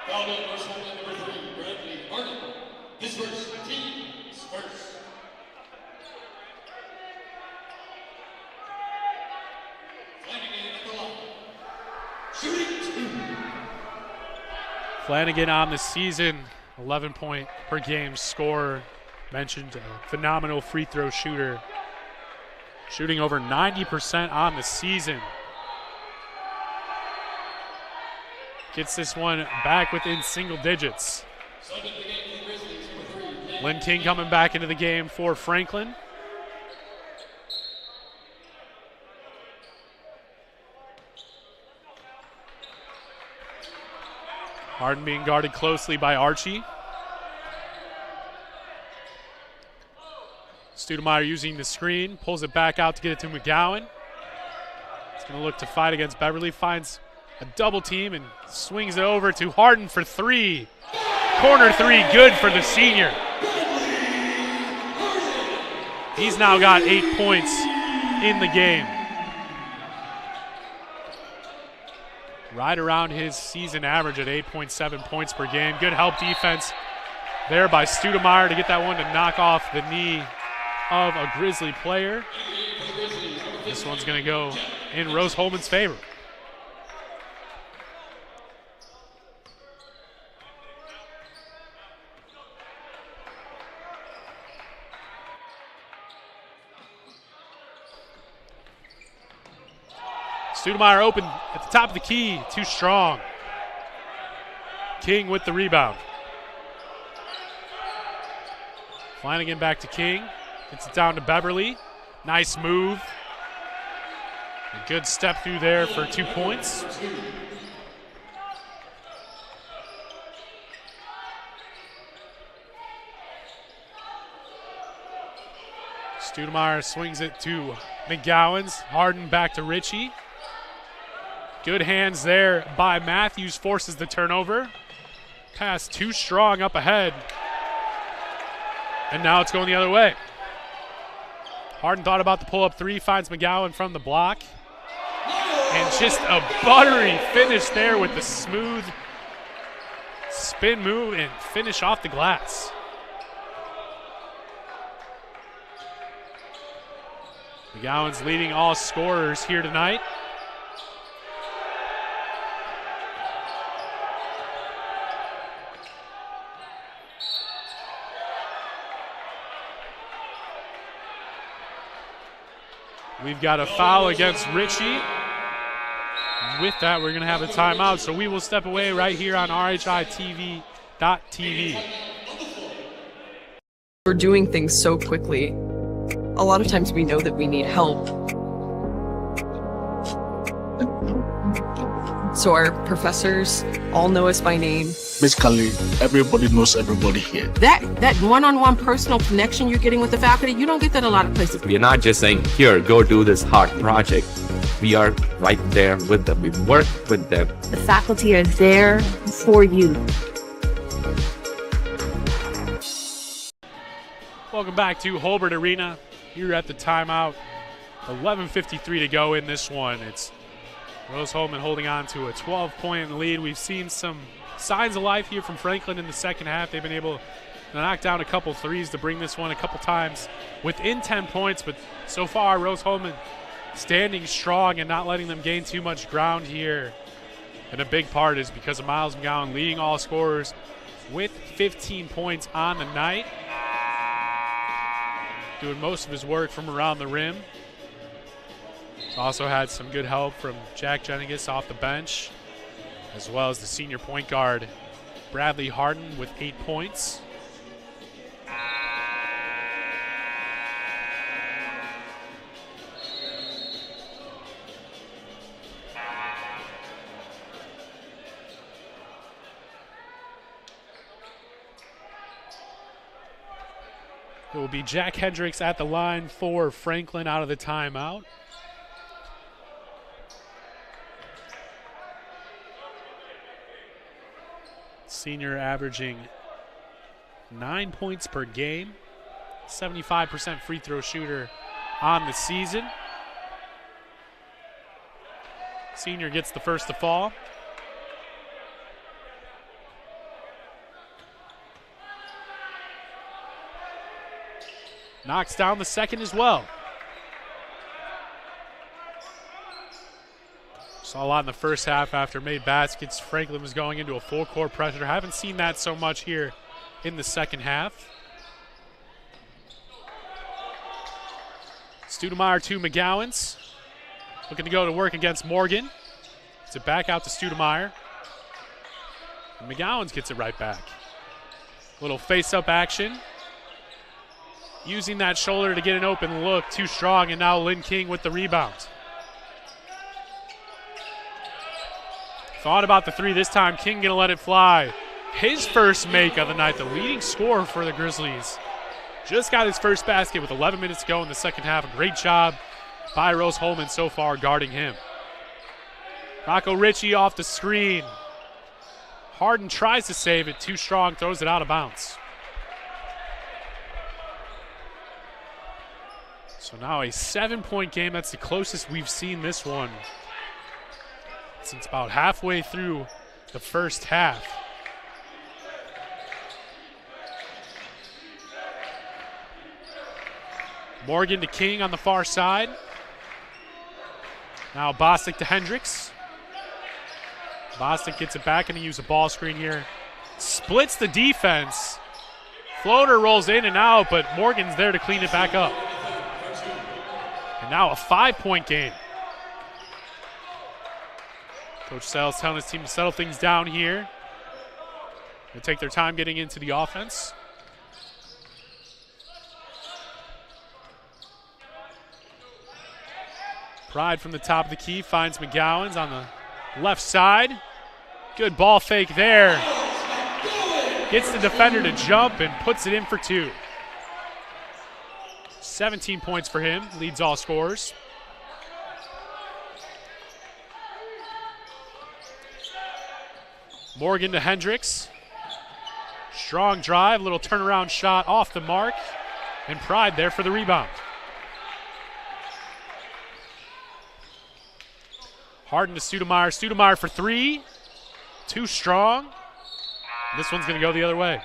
Foul on number 3, Bradley Harden. His first, team's first. Flanagan at the line. Shooting 2. Flanagan on the season, 11-point per game scorer. Mentioned a phenomenal free throw shooter. Shooting over 90% on the season. Gets this one back within single digits. Lynn King coming back into the game for Franklin. Harden being guarded closely by Archie. Studemeyer using the screen, pulls it back out to get it to McGowan. He's going to look to fight against Beverly, finds a double team and swings it over to Harden for 3. Corner 3, good for the senior. He's now got 8 points in the game. Right around his season average at 8.7 points per game. Good help defense there by Studemeyer to get that one to knock off the knee of a Grizzly player. This one's going to go in Rose-Hulman's favor. Studemeyer open at the top of the key, too strong. King with the rebound. Flanagan back to King. Gets it down to Beverly. Nice move. A good step through there for 2 points. Studemeyer swings it to McGowan's. Harden back to Ritchie. Good hands there by Matthews, forces the turnover. Pass too strong up ahead. And now it's going the other way. Harden thought about the pull-up 3, finds McGowan from the block. And just a buttery finish there with the smooth spin move and finish off the glass. McGowan's leading all scorers here tonight. We've got a foul against Ritchie. With that, we're going to have a timeout, so we will step away right here on RHITV.tv. We're doing things so quickly. A lot of times we know that we need help. So our professors all know us by name. Basically, everybody knows everybody here. That one-on-one personal connection you're getting with the faculty, you don't get that a lot of places. We're not just saying, here, go do this hard project. We are right there with them. We work with them. The faculty are there for you. Welcome back to Holbert Arena. Here at the timeout. 11:53 to go in this one. It's Rose-Hulman holding on to a 12-point lead. We've seen some signs of life here from Franklin in the second half. They've been able to knock down a couple threes to bring this one a couple times within 10 points. But so far, Rose-Hulman standing strong and not letting them gain too much ground here. And a big part is because of Miles McGowan leading all scorers with 15 points on the night. Doing most of his work from around the rim. He's also had some good help from Jack Jenigas off the bench, as well as the senior point guard, Bradley Harden, with 8 points. It will be Jack Hendricks at the line for Franklin out of the timeout. Senior averaging 9 points per game, 75% free throw shooter on the season. Senior gets the first to fall. Knocks down the second as well. Saw a lot in the first half after made baskets. Franklin was going into a full court pressure. Haven't seen that so much here in the second half. Studemeyer to McGowan's. Looking to go to work against Morgan. Gets it back out to Studemeyer. And McGowan's gets it right back. Little face-up action. Using that shoulder to get an open look, too strong, and now Lynn King with the rebound. Thought about the three this time, King gonna let it fly. His first make of the night, the leading scorer for the Grizzlies. Just got his first basket with 11 minutes to go in the second half. A great job by Rose-Hulman so far guarding him. Rocco Ritchie off the screen. Harden tries to save it, too strong, throws it out of bounds. So now a 7-point game. That's the closest we've seen this one since about halfway through the first half. Morgan to King on the far side. Now Bostic to Hendricks. Bostic gets it back and he uses a ball screen here. Splits the defense. Floater rolls in and out, but Morgan's there to clean it back up. And now a 5-point game. Coach Sells telling his team to settle things down here. They'll take their time getting into the offense. Pride from the top of the key finds McGowan's on the left side. Good ball fake there. Gets the defender to jump and puts it in for two. 17 points for him, leads all scorers. Morgan to Hendricks. Strong drive, little turnaround shot off the mark, and Pride there for the rebound. Harden to Studemeyer. Studemeyer for three. Too strong. This one's going to go the other way.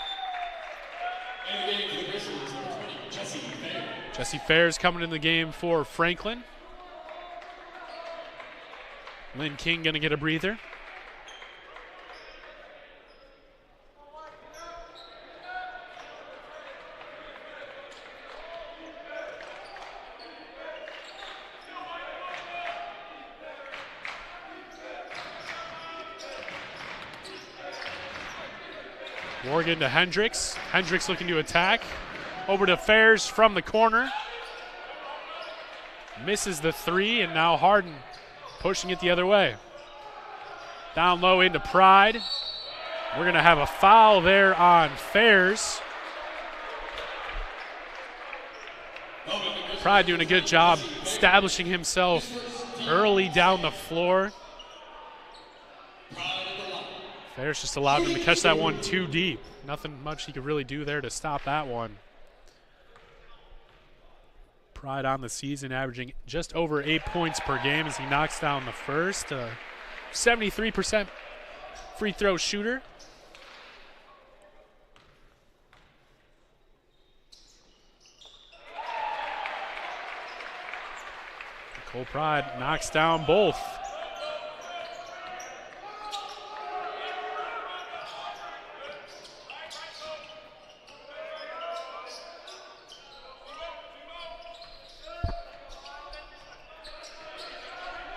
Jesse Fair's coming in the game for Franklin. Lynn King going to get a breather. Morgan to Hendricks. Hendricks looking to attack. Over to Fairs from the corner. Misses the three, and now Harden pushing it the other way. Down low into Pride. We're going to have a foul there on Fairs. Pride doing a good job establishing himself early down the floor. Fairs just allowed him to catch that one too deep. Nothing much he could really do there to stop that one. Pride on the season averaging just over 8 points per game as he knocks down the first. 73% free throw shooter. Cole Pride knocks down both.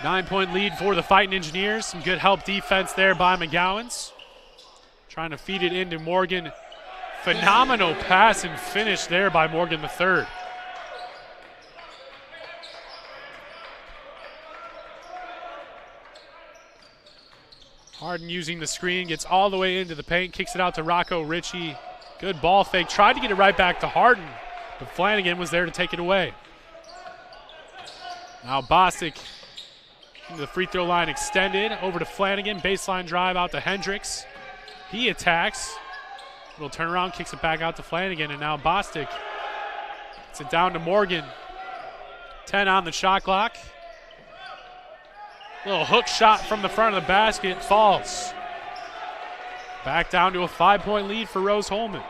Nine-point lead for the Fighting Engineers. Some good help defense there by McGowan's. Trying to feed it into Morgan. Phenomenal pass and finish there by Morgan the third. Harden using the screen, gets all the way into the paint, kicks it out to Rocco Ritchie. Good ball fake, tried to get it right back to Harden, but Flanagan was there to take it away. Now Bostic into the free throw line extended, over to Flanagan, baseline drive out to Hendricks. He attacks, little turnaround, kicks it back out to Flanagan, and now Bostic gets it down to Morgan. 10 on the shot clock. Little hook shot from the front of the basket, falls. Back down to a 5-point lead for Rose-Hulman.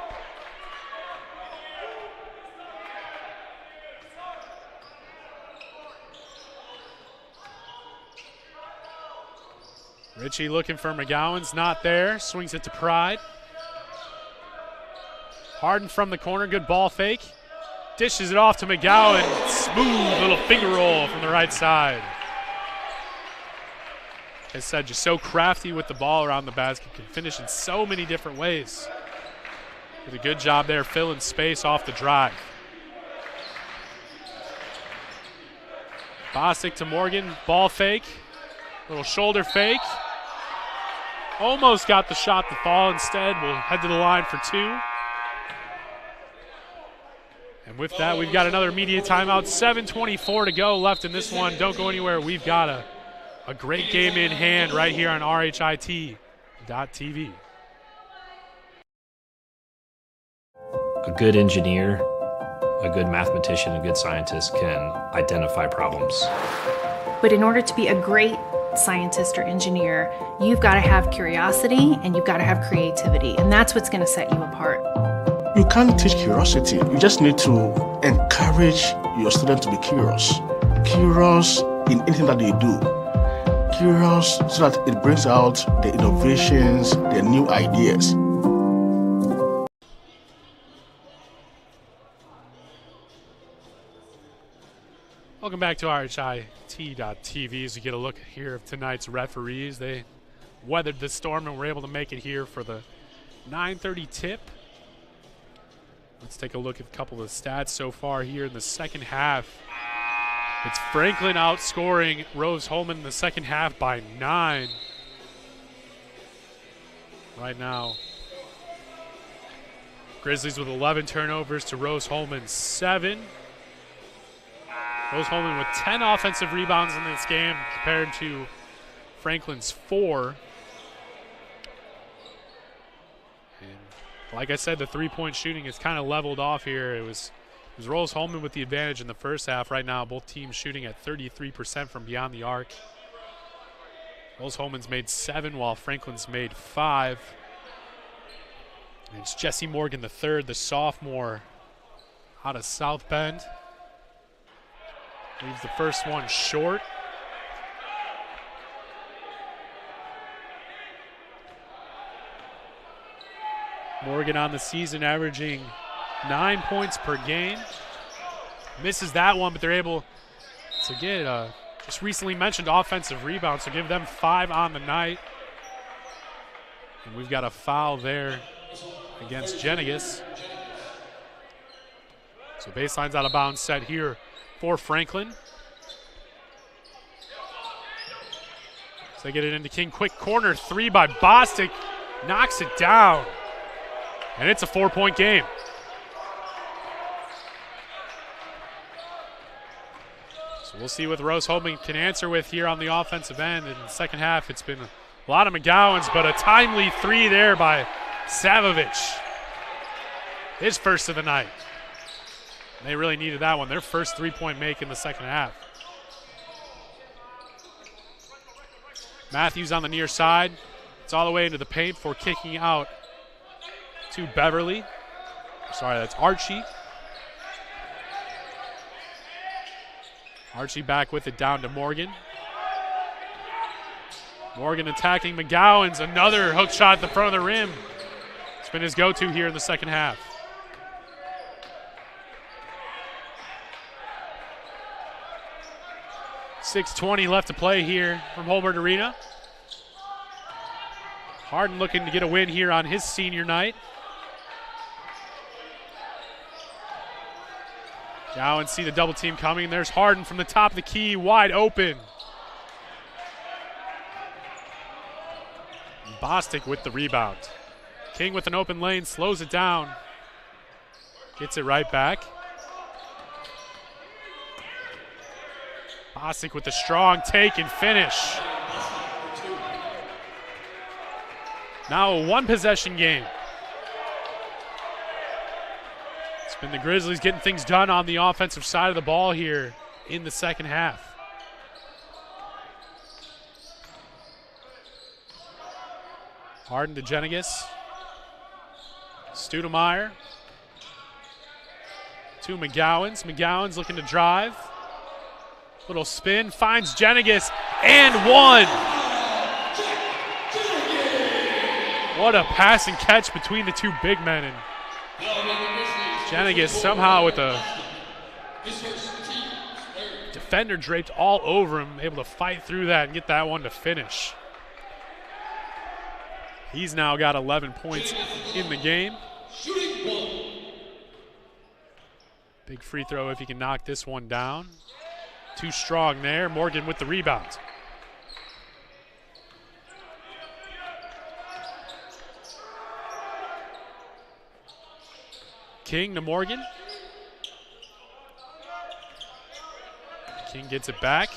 Ritchie looking for McGowan's, not there. Swings it to Pride. Harden from the corner, good ball fake. Dishes it off to McGowan. Smooth little finger roll from the right side. As I said, just so crafty with the ball around the basket, can finish in so many different ways. Did a good job there filling space off the drive. Bostic to Morgan, ball fake. Little shoulder fake. Almost got the shot to fall. Instead, we'll head to the line for two. And with that, we've got another immediate timeout. 7:24 to go left in this one. Don't go anywhere. We've got a great game in hand right here on RHIT.TV. A good engineer, a good mathematician, a good scientist can identify problems. But in order to be a great scientist or engineer, you've got to have curiosity and you've got to have creativity, and that's what's going to set you apart. You can't teach curiosity. You just need to encourage your student to be curious. Curious in anything that they do. Curious so that it brings out the innovations, the new ideas. Welcome back to RHIT.TV as we get a look here of tonight's referees. They weathered the storm and were able to make it here for the 9:30 tip. Let's take a look at a couple of the stats so far here in the second half. It's Franklin outscoring Rose-Hulman in the second half by 9. Right now, Grizzlies with 11 turnovers to Rose-Hulman 7. Rose-Hulman with 10 offensive rebounds in this game compared to Franklin's 4. And like I said, the three-point shooting is kind of leveled off here. It was Rose-Hulman with the advantage in the first half. Right now, both teams shooting at 33% from beyond the arc. Rose-Hulman's made 7 while Franklin's made 5. And it's Jesse Morgan III, the sophomore out of South Bend. Leaves the first one short. Morgan on the season averaging 9 points per game. Misses that one, but they're able to get just recently mentioned offensive rebounds, so give them 5 on the night. And we've got a foul there against Jenigas. So baseline's out of bounds set here for Franklin. So they get it into King. Quick corner three by Bostic. Knocks it down. And it's a 4-point game. So we'll see what Rose-Hulman can answer with here on the offensive end. In the second half, it's been a lot of McGowan's, but a timely three there by Savovich. His first of the night. They really needed that one. Their first three-point make in the second half. Matthews on the near side. It's all the way into the paint for kicking out to Beverly. Sorry, that's Archie. Archie back with it down to Morgan. Morgan attacking McGowan's. Another hook shot at the front of the rim. It's been his go-to here in the second half. .620 left to play here from Holbert Arena. Harden looking to get a win here on his senior night. Gowan see the double team coming. There's Harden from the top of the key, wide open. Bostic with the rebound. King with an open lane, slows it down. Gets it right back. Bostic with a strong take and finish. Now a one-possession game. It's been the Grizzlies getting things done on the offensive side of the ball here in the second half. Harden to Jenigas. Studemeyer to McGowan's. McGowan's looking to drive. Little spin, finds Jenigas, and one. What a pass and catch between the two big men. And Jenigas somehow with a defender draped all over him, able to fight through that and get that one to finish. He's now got 11 points in the game. Big free throw if he can knock this one down. Too strong there. Morgan with the rebound. King to Morgan. King gets it back.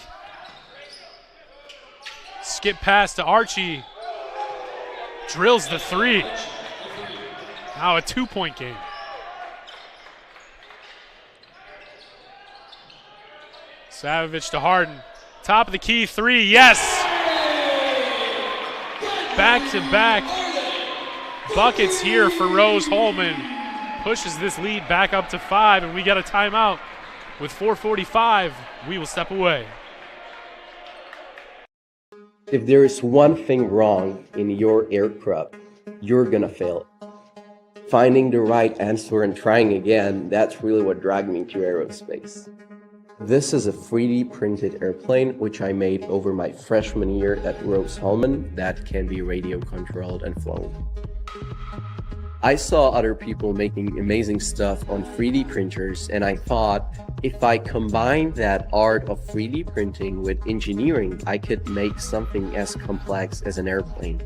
Skip pass to Archie. Drills the three. Now a 2-point game. Savovich to Harden. Top of the key three, yes! Back-to-back buckets here for Rose-Hulman. Pushes this lead back up to 5, and we got a timeout. With 4:45, we will step away. If there is one thing wrong in your aircraft, you're gonna fail. Finding the right answer and trying again, that's really what dragged me to aerospace. This is a 3D printed airplane which I made over my freshman year at Rose-Hulman that can be radio controlled and flown. I saw other people making amazing stuff on 3D printers, and I thought if I combine that art of 3D printing with engineering, I could make something as complex as an airplane.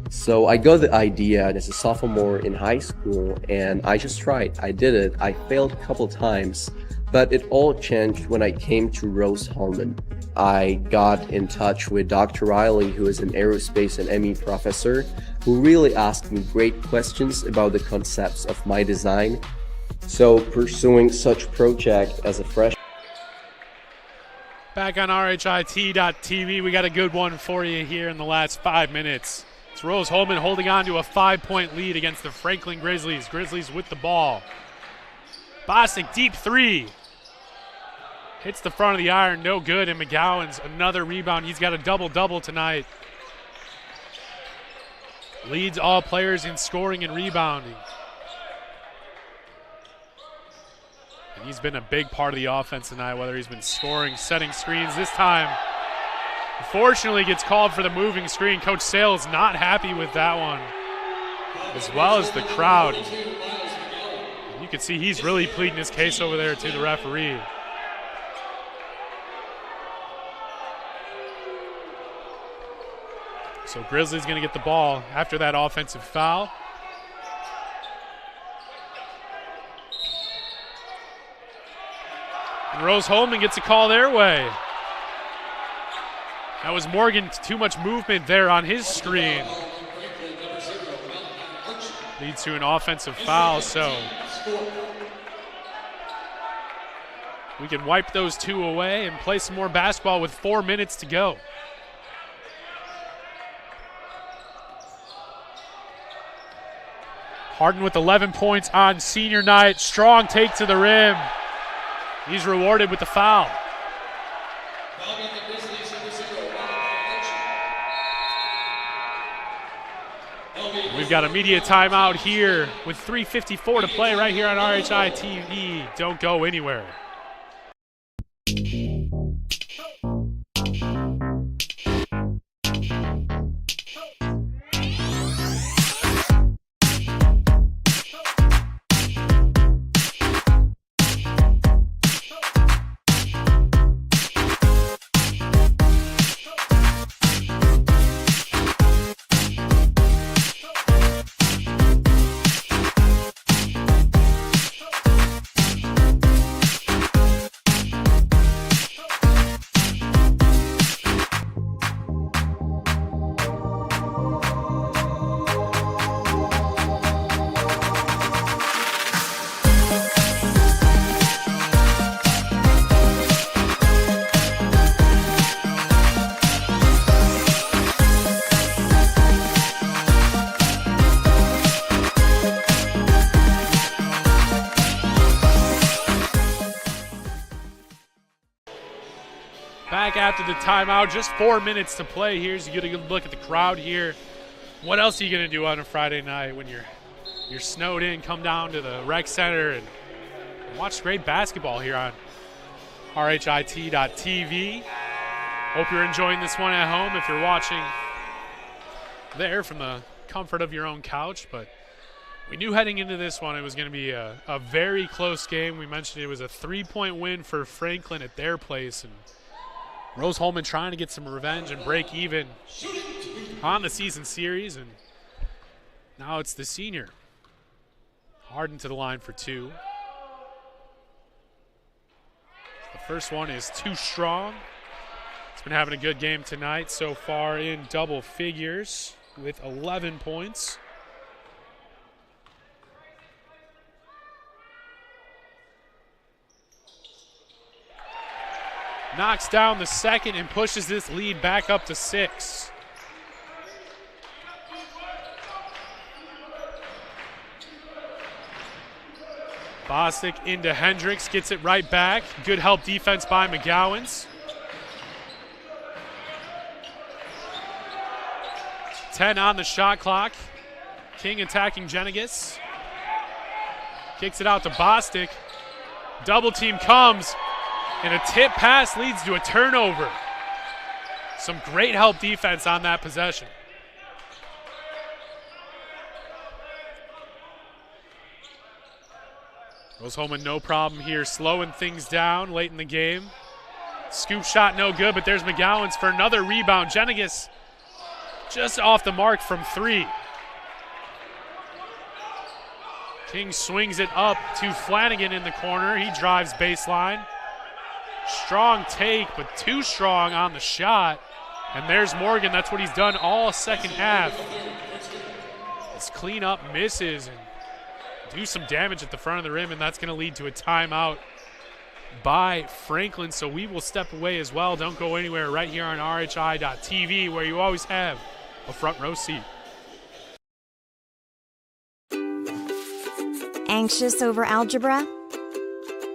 So I got the idea as a sophomore in high school, and I just tried. I did it. I failed a couple times, but it all changed when I came to Rose-Hulman. I got in touch with Dr. Riley, who is an aerospace and ME professor, who really asked me great questions about the concepts of my design. So pursuing such project as a freshman. Back on RHIT.TV, we got a good one for you here in the last 5 minutes. It's Rose-Hulman holding on to a 5-point lead against the Franklin Grizzlies. Grizzlies with the ball. Bostic deep three. Hits the front of the iron, no good, and McGowan's another rebound. He's got a double-double tonight. Leads all players in scoring and rebounding. And he's been a big part of the offense tonight, whether he's been scoring, setting screens. This time, unfortunately, gets called for the moving screen. Coach Sale is not happy with that one. as well as the crowd. You can see he's really pleading his case over there to the referee. So Grizzlies going to get the ball after that offensive foul. And Rose-Hulman gets a call their way. That was Morgan, too much movement there on his screen. Leads to an offensive foul, so we can wipe those two away and play some more basketball with 4 minutes to go. Harden with 11 points on senior night. Strong take to the rim. He's rewarded with the foul. We've got a media timeout here with 3:54 to play right here on RHI TV. Don't go anywhere. Back after the timeout, just 4 minutes to play here. So you get a good look at the crowd here. What else are you gonna do on a Friday night when you're snowed in? Come down to the rec center and watch great basketball here on RHIT.TV. Hope you're enjoying this one at home if you're watching there from the comfort of your own couch. But we knew heading into this one it was gonna be a very close game. We mentioned it was a 3-point win for Franklin at their place, and Rose-Hulman trying to get some revenge and break even on the season series, and now it's the senior. Harden to the line for two. The first one is too strong. He's been having a good game tonight so far in double figures with 11 points. Knocks down the second and pushes this lead back up to 6. Bostic into Hendricks, gets it right back. Good help defense by McGowan's. 10 on the shot clock. King attacking Jenigas. Kicks it out to Bostic. Double team comes. And a tip pass leads to a turnover. Some great help defense on that possession. Rose-Hulman no problem here, slowing things down late in the game. Scoop shot no good, but there's McGowan's for another rebound. Jenigas just off the mark from 3. King swings it up to Flanagan in the corner. He drives baseline. Strong take, but too strong on the shot. And there's Morgan. That's what he's done all second half. His cleanup misses and do some damage at the front of the rim, and that's going to lead to a timeout by Franklin. So we will step away as well. Don't go anywhere right here on RHI.TV, where you always have a front row seat. Anxious over algebra?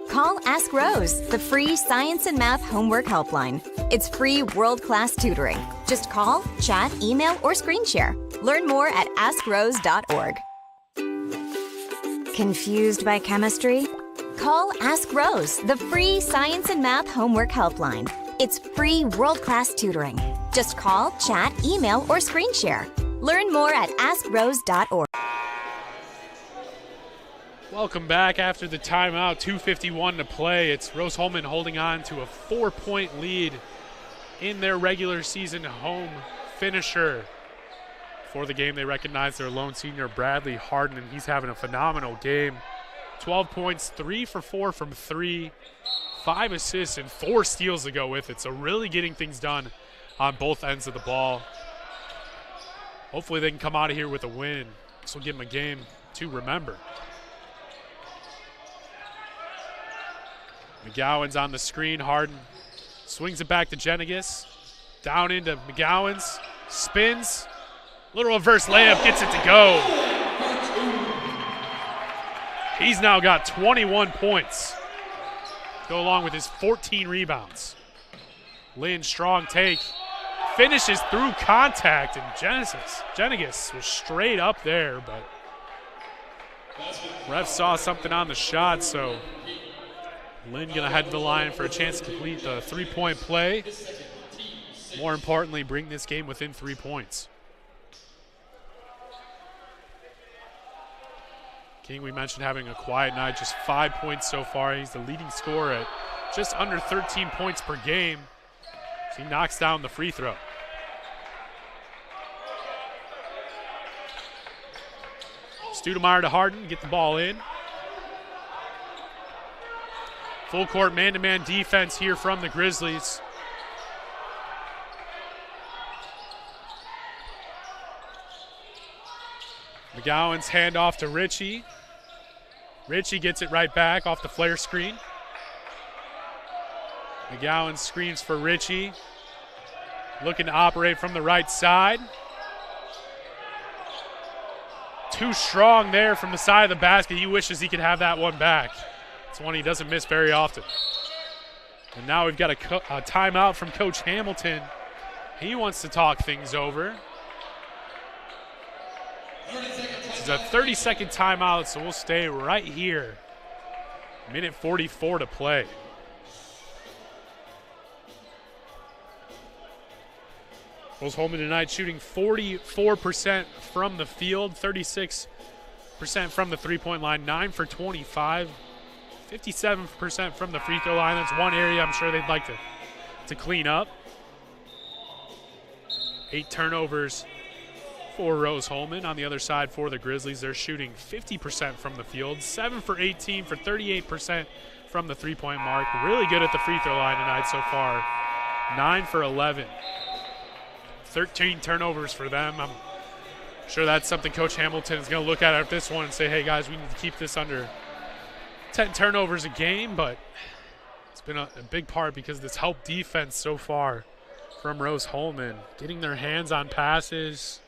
Call Ask Rose, the free science and math homework helpline. It's free world-class tutoring. Just call, chat, email, or screen share. Learn more at AskRose.org. Confused by chemistry? Call Ask Rose, the free science and math homework helpline. It's free world-class tutoring. Just call, chat, email, or screen share. Learn more at AskRose.org. Welcome back after the timeout. 2:51 to play. It's Rose-Hulman holding on to a 4-point lead in their regular season home finisher. For the game, they recognize their lone senior, Bradley Harden, and he's having a phenomenal game. 12 points, 3 for 4 from 3, 5 assists, and 4 steals to go with it. So really getting things done on both ends of the ball. Hopefully they can come out of here with a win. This will give them a game to remember. McGowan's on the screen. Harden swings it back to Jenigas. Down into McGowan's. Spins. Little reverse layup, gets it to go. He's now got 21 points. To go along with his 14 rebounds. Lynn, strong take. Finishes through contact, and Jenigas was straight up there, but ref saw something on the shot, so Lynn gonna head to the line for a chance to complete the 3-point play. More importantly, bring this game within 3 points. King, we mentioned having a quiet night, just 5 points so far. He's the leading scorer at just under 13 points per game. So he knocks down the free throw. Studemeyer to Harden, get the ball in. Full court man-to-man defense here from the Grizzlies. McGowan's handoff to Ritchie. Ritchie gets it right back off the flare screen. McGowan screens for Ritchie. Looking to operate from the right side. Too strong there from the side of the basket. He wishes he could have that one back. It's one he doesn't miss very often. And now we've got a timeout from Coach Hamilton. He wants to talk things over. This is a 30-second timeout, so we'll stay right here. Minute 44 to play. Rose-Hulman tonight shooting 44% from the field, 36% from the three-point line, 9 for 25, 57% from the free throw line. That's one area I'm sure they'd like to clean up. 8 turnovers for Rose-Hulman. On the other side for the Grizzlies, they're shooting 50% from the field, 7 for 18 for 38% from the three-point mark. Really good at the free throw line tonight so far, 9 for 11. 13 turnovers for them. I'm sure that's something Coach Hamilton is going to look at this one and say, hey, guys, we need to keep this under 10 turnovers a game, but it's been a big part because of this help defense so far from Rose-Hulman, getting their hands on passes,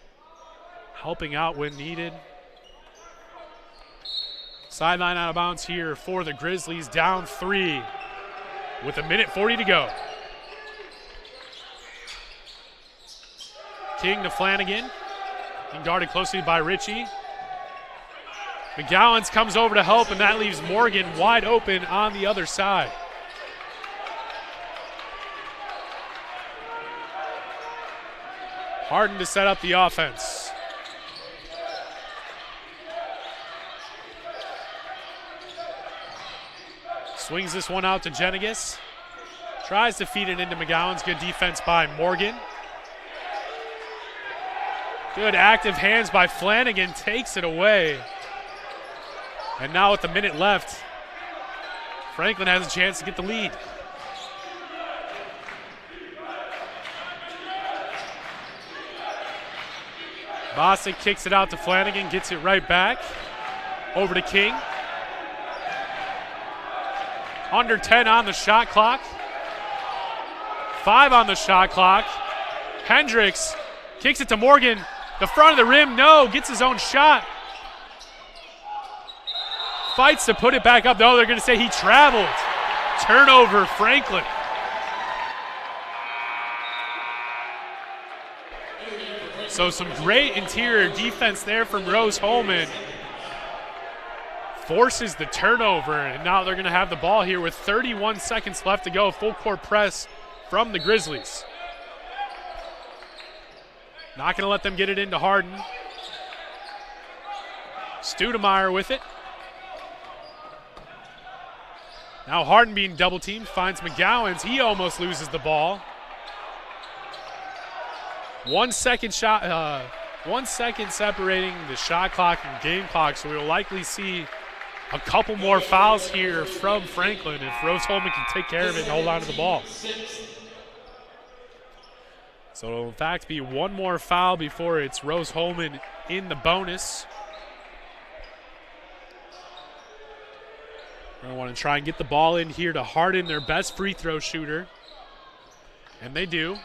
helping out when needed. Sideline out of bounds here for the Grizzlies, down 3 with 1:40 to go. King to Flanagan, being guarded closely by Ritchie. McGowan's comes over to help, and that leaves Morgan wide open on the other side. Harden to set up the offense. Swings this one out to Jenigas. Tries to feed it into McGowan's. Good defense by Morgan. Good active hands by Flanagan, takes it away. And now with the minute left, Franklin has a chance to get the lead. Bostic kicks it out to Flanagan, gets it right back. Over to King. Under 10 on the shot clock. 5 on the shot clock. Hendricks kicks it to Morgan. The front of the rim, no, gets his own shot. Fights to put it back up. No, they're going to say he traveled. Turnover, Franklin. So some great interior defense there from Rose-Hulman. Forces the turnover, and now they're going to have the ball here with 31 seconds left to go. Full court press from the Grizzlies. Not going to let them get it into Harden. Studemeyer with it. Now Harden being double teamed, finds McGowan's. He almost loses the ball. 1 second shot, 1 second separating the shot clock and game clock, so we'll likely see a couple more fouls here from Franklin if Rose-Hulman can take care of it and hold on to the ball. So it'll in fact be one more foul before it's Rose-Hulman in the bonus. We're going to want to try and get the ball in here to Harden, their best free throw shooter. And they do.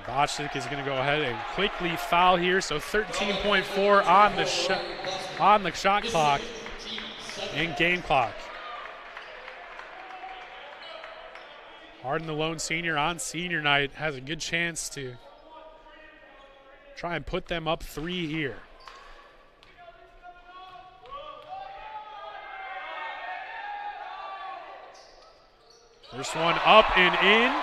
Bochnik is going to go ahead and quickly foul here. So 13.4 on the shot clock and game clock. Harden, the lone senior on senior night, has a good chance to try and put them up 3 here. First one up and in.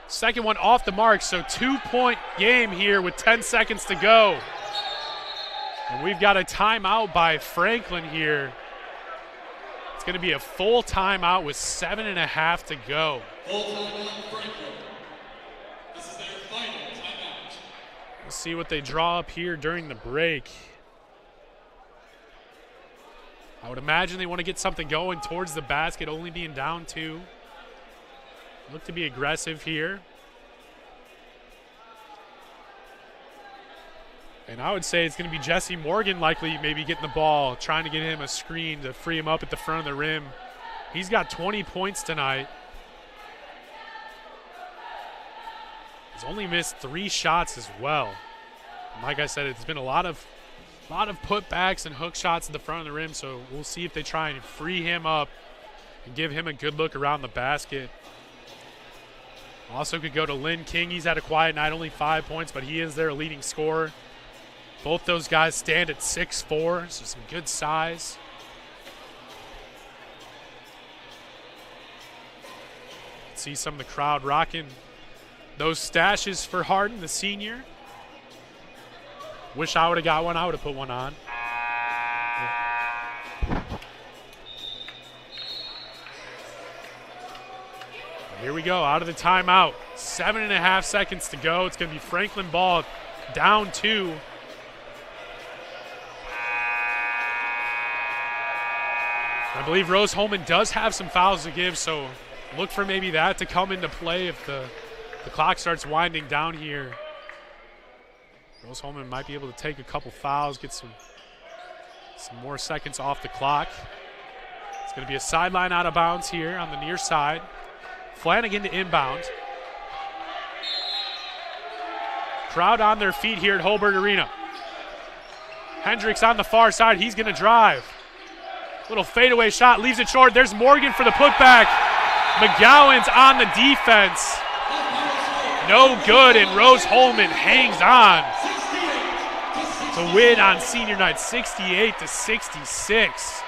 Second one off the mark, so 2-point game here with 10 seconds to go. And we've got a timeout by Franklin here. It's going to be a full timeout with 7.5 to go. Full timeout, Franklin. This is their final timeout. We'll see what they draw up here during the break. I would imagine they want to get something going towards the basket, only being down 2. Look to be aggressive here. And I would say it's going to be Jesse Morgan likely maybe getting the ball, trying to get him a screen to free him up at the front of the rim. He's got 20 points tonight. He's only missed 3 shots as well. And like I said, it's been a lot of putbacks and hook shots at the front of the rim, so we'll see if they try and free him up and give him a good look around the basket. Also could go to Lynn King. He's had a quiet night, only 5 points, but he is their leading scorer. Both those guys stand at 6'4", so some good size. See some of the crowd rocking those stashes for Harden, the senior. Wish I would have got one. I would have put one on. Here we go, out of the timeout. 7.5 seconds to go. It's going to be Franklin ball down 2. I believe Rose-Hulman does have some fouls to give, so look for maybe that to come into play if the clock starts winding down here. Rose-Hulman might be able to take a couple fouls, get some more seconds off the clock. It's going to be a sideline out of bounds here on the near side. Flanagan to inbound. Crowd on their feet here at Holbert Arena. Hendricks on the far side. He's going to drive. Little fadeaway shot. Leaves it short. There's Morgan for the putback. McGowan's on the defense. No good, and Rose-Hulman hangs on to win on senior night, 68-66.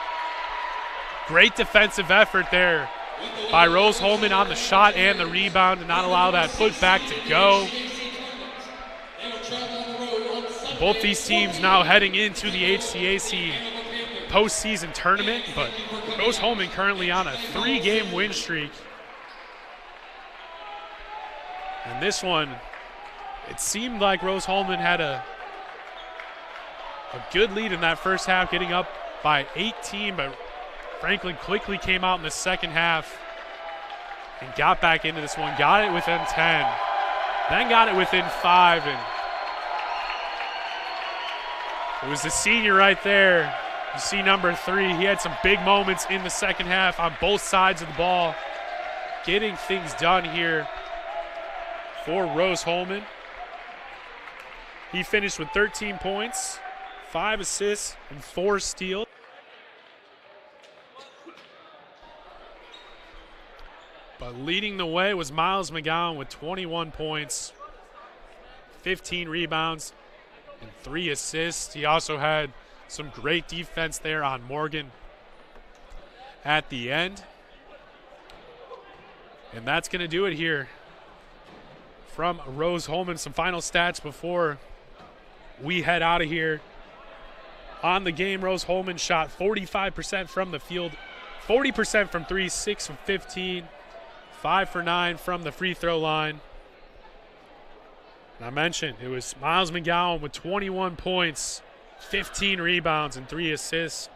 Great defensive effort there by Rose-Hulman on the shot and the rebound to not allow that putback to go. Both these teams now heading into the HCAC postseason tournament, but Rose-Hulman currently on a 3-game win streak. And this one, it seemed like Rose-Hulman had a good lead in that first half, getting up by 18, but Franklin quickly came out in the second half and got back into this one, got it within 10, then got it within 5, and it was the senior right there. You see number 3, he had some big moments in the second half on both sides of the ball, getting things done here for Rose-Hulman. He finished with 13 points, 5 assists, and 4 steals. But leading the way was Miles McGowan with 21 points, 15 rebounds, and 3 assists. He also had some great defense there on Morgan. at the end. And that's going to do it here from Rose-Hulman. Some final stats before we head out of here. On the game, Rose-Hulman shot 45% from the field, 40% from three, 6 of 15, 5 for 9 from the free throw line. And I mentioned it was Miles McGowan with 21 points, 15 rebounds, and 3 assists.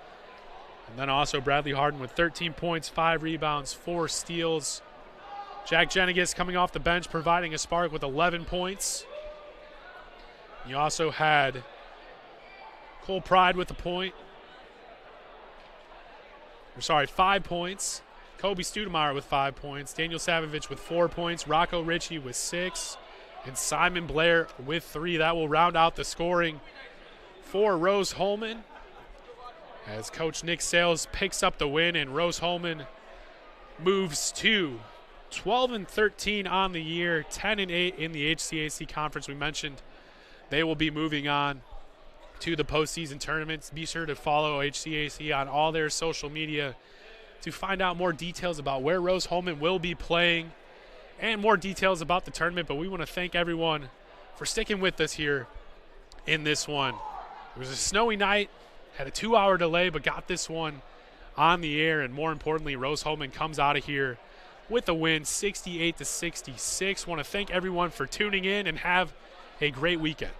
And then also Bradley Harden with 13 points, 5 rebounds, 4 steals. Jack Jenigas coming off the bench, providing a spark with 11 points. You also had Cole Pride with a point. 5 points. Kobe Studemeyer with 5 points. Daniel Savovich with 4 points. Rocco Ritchie with 6. And Simon Blair with 3. That will round out the scoring for Rose-Hulman as Coach Nick Sales picks up the win, and Rose-Hulman moves to 12-13 on the year, 10-8 in the HCAC conference. We mentioned they will be moving on to the postseason tournaments. Be sure to follow HCAC on all their social media to find out more details about where Rose-Hulman will be playing and more details about the tournament. But we want to thank everyone for sticking with us here in this one. It was a snowy night, had a 2-hour delay, but got this one on the air. And more importantly, Rose-Hulman comes out of here with a win, 68-66. Want to thank everyone for tuning in and have a great weekend.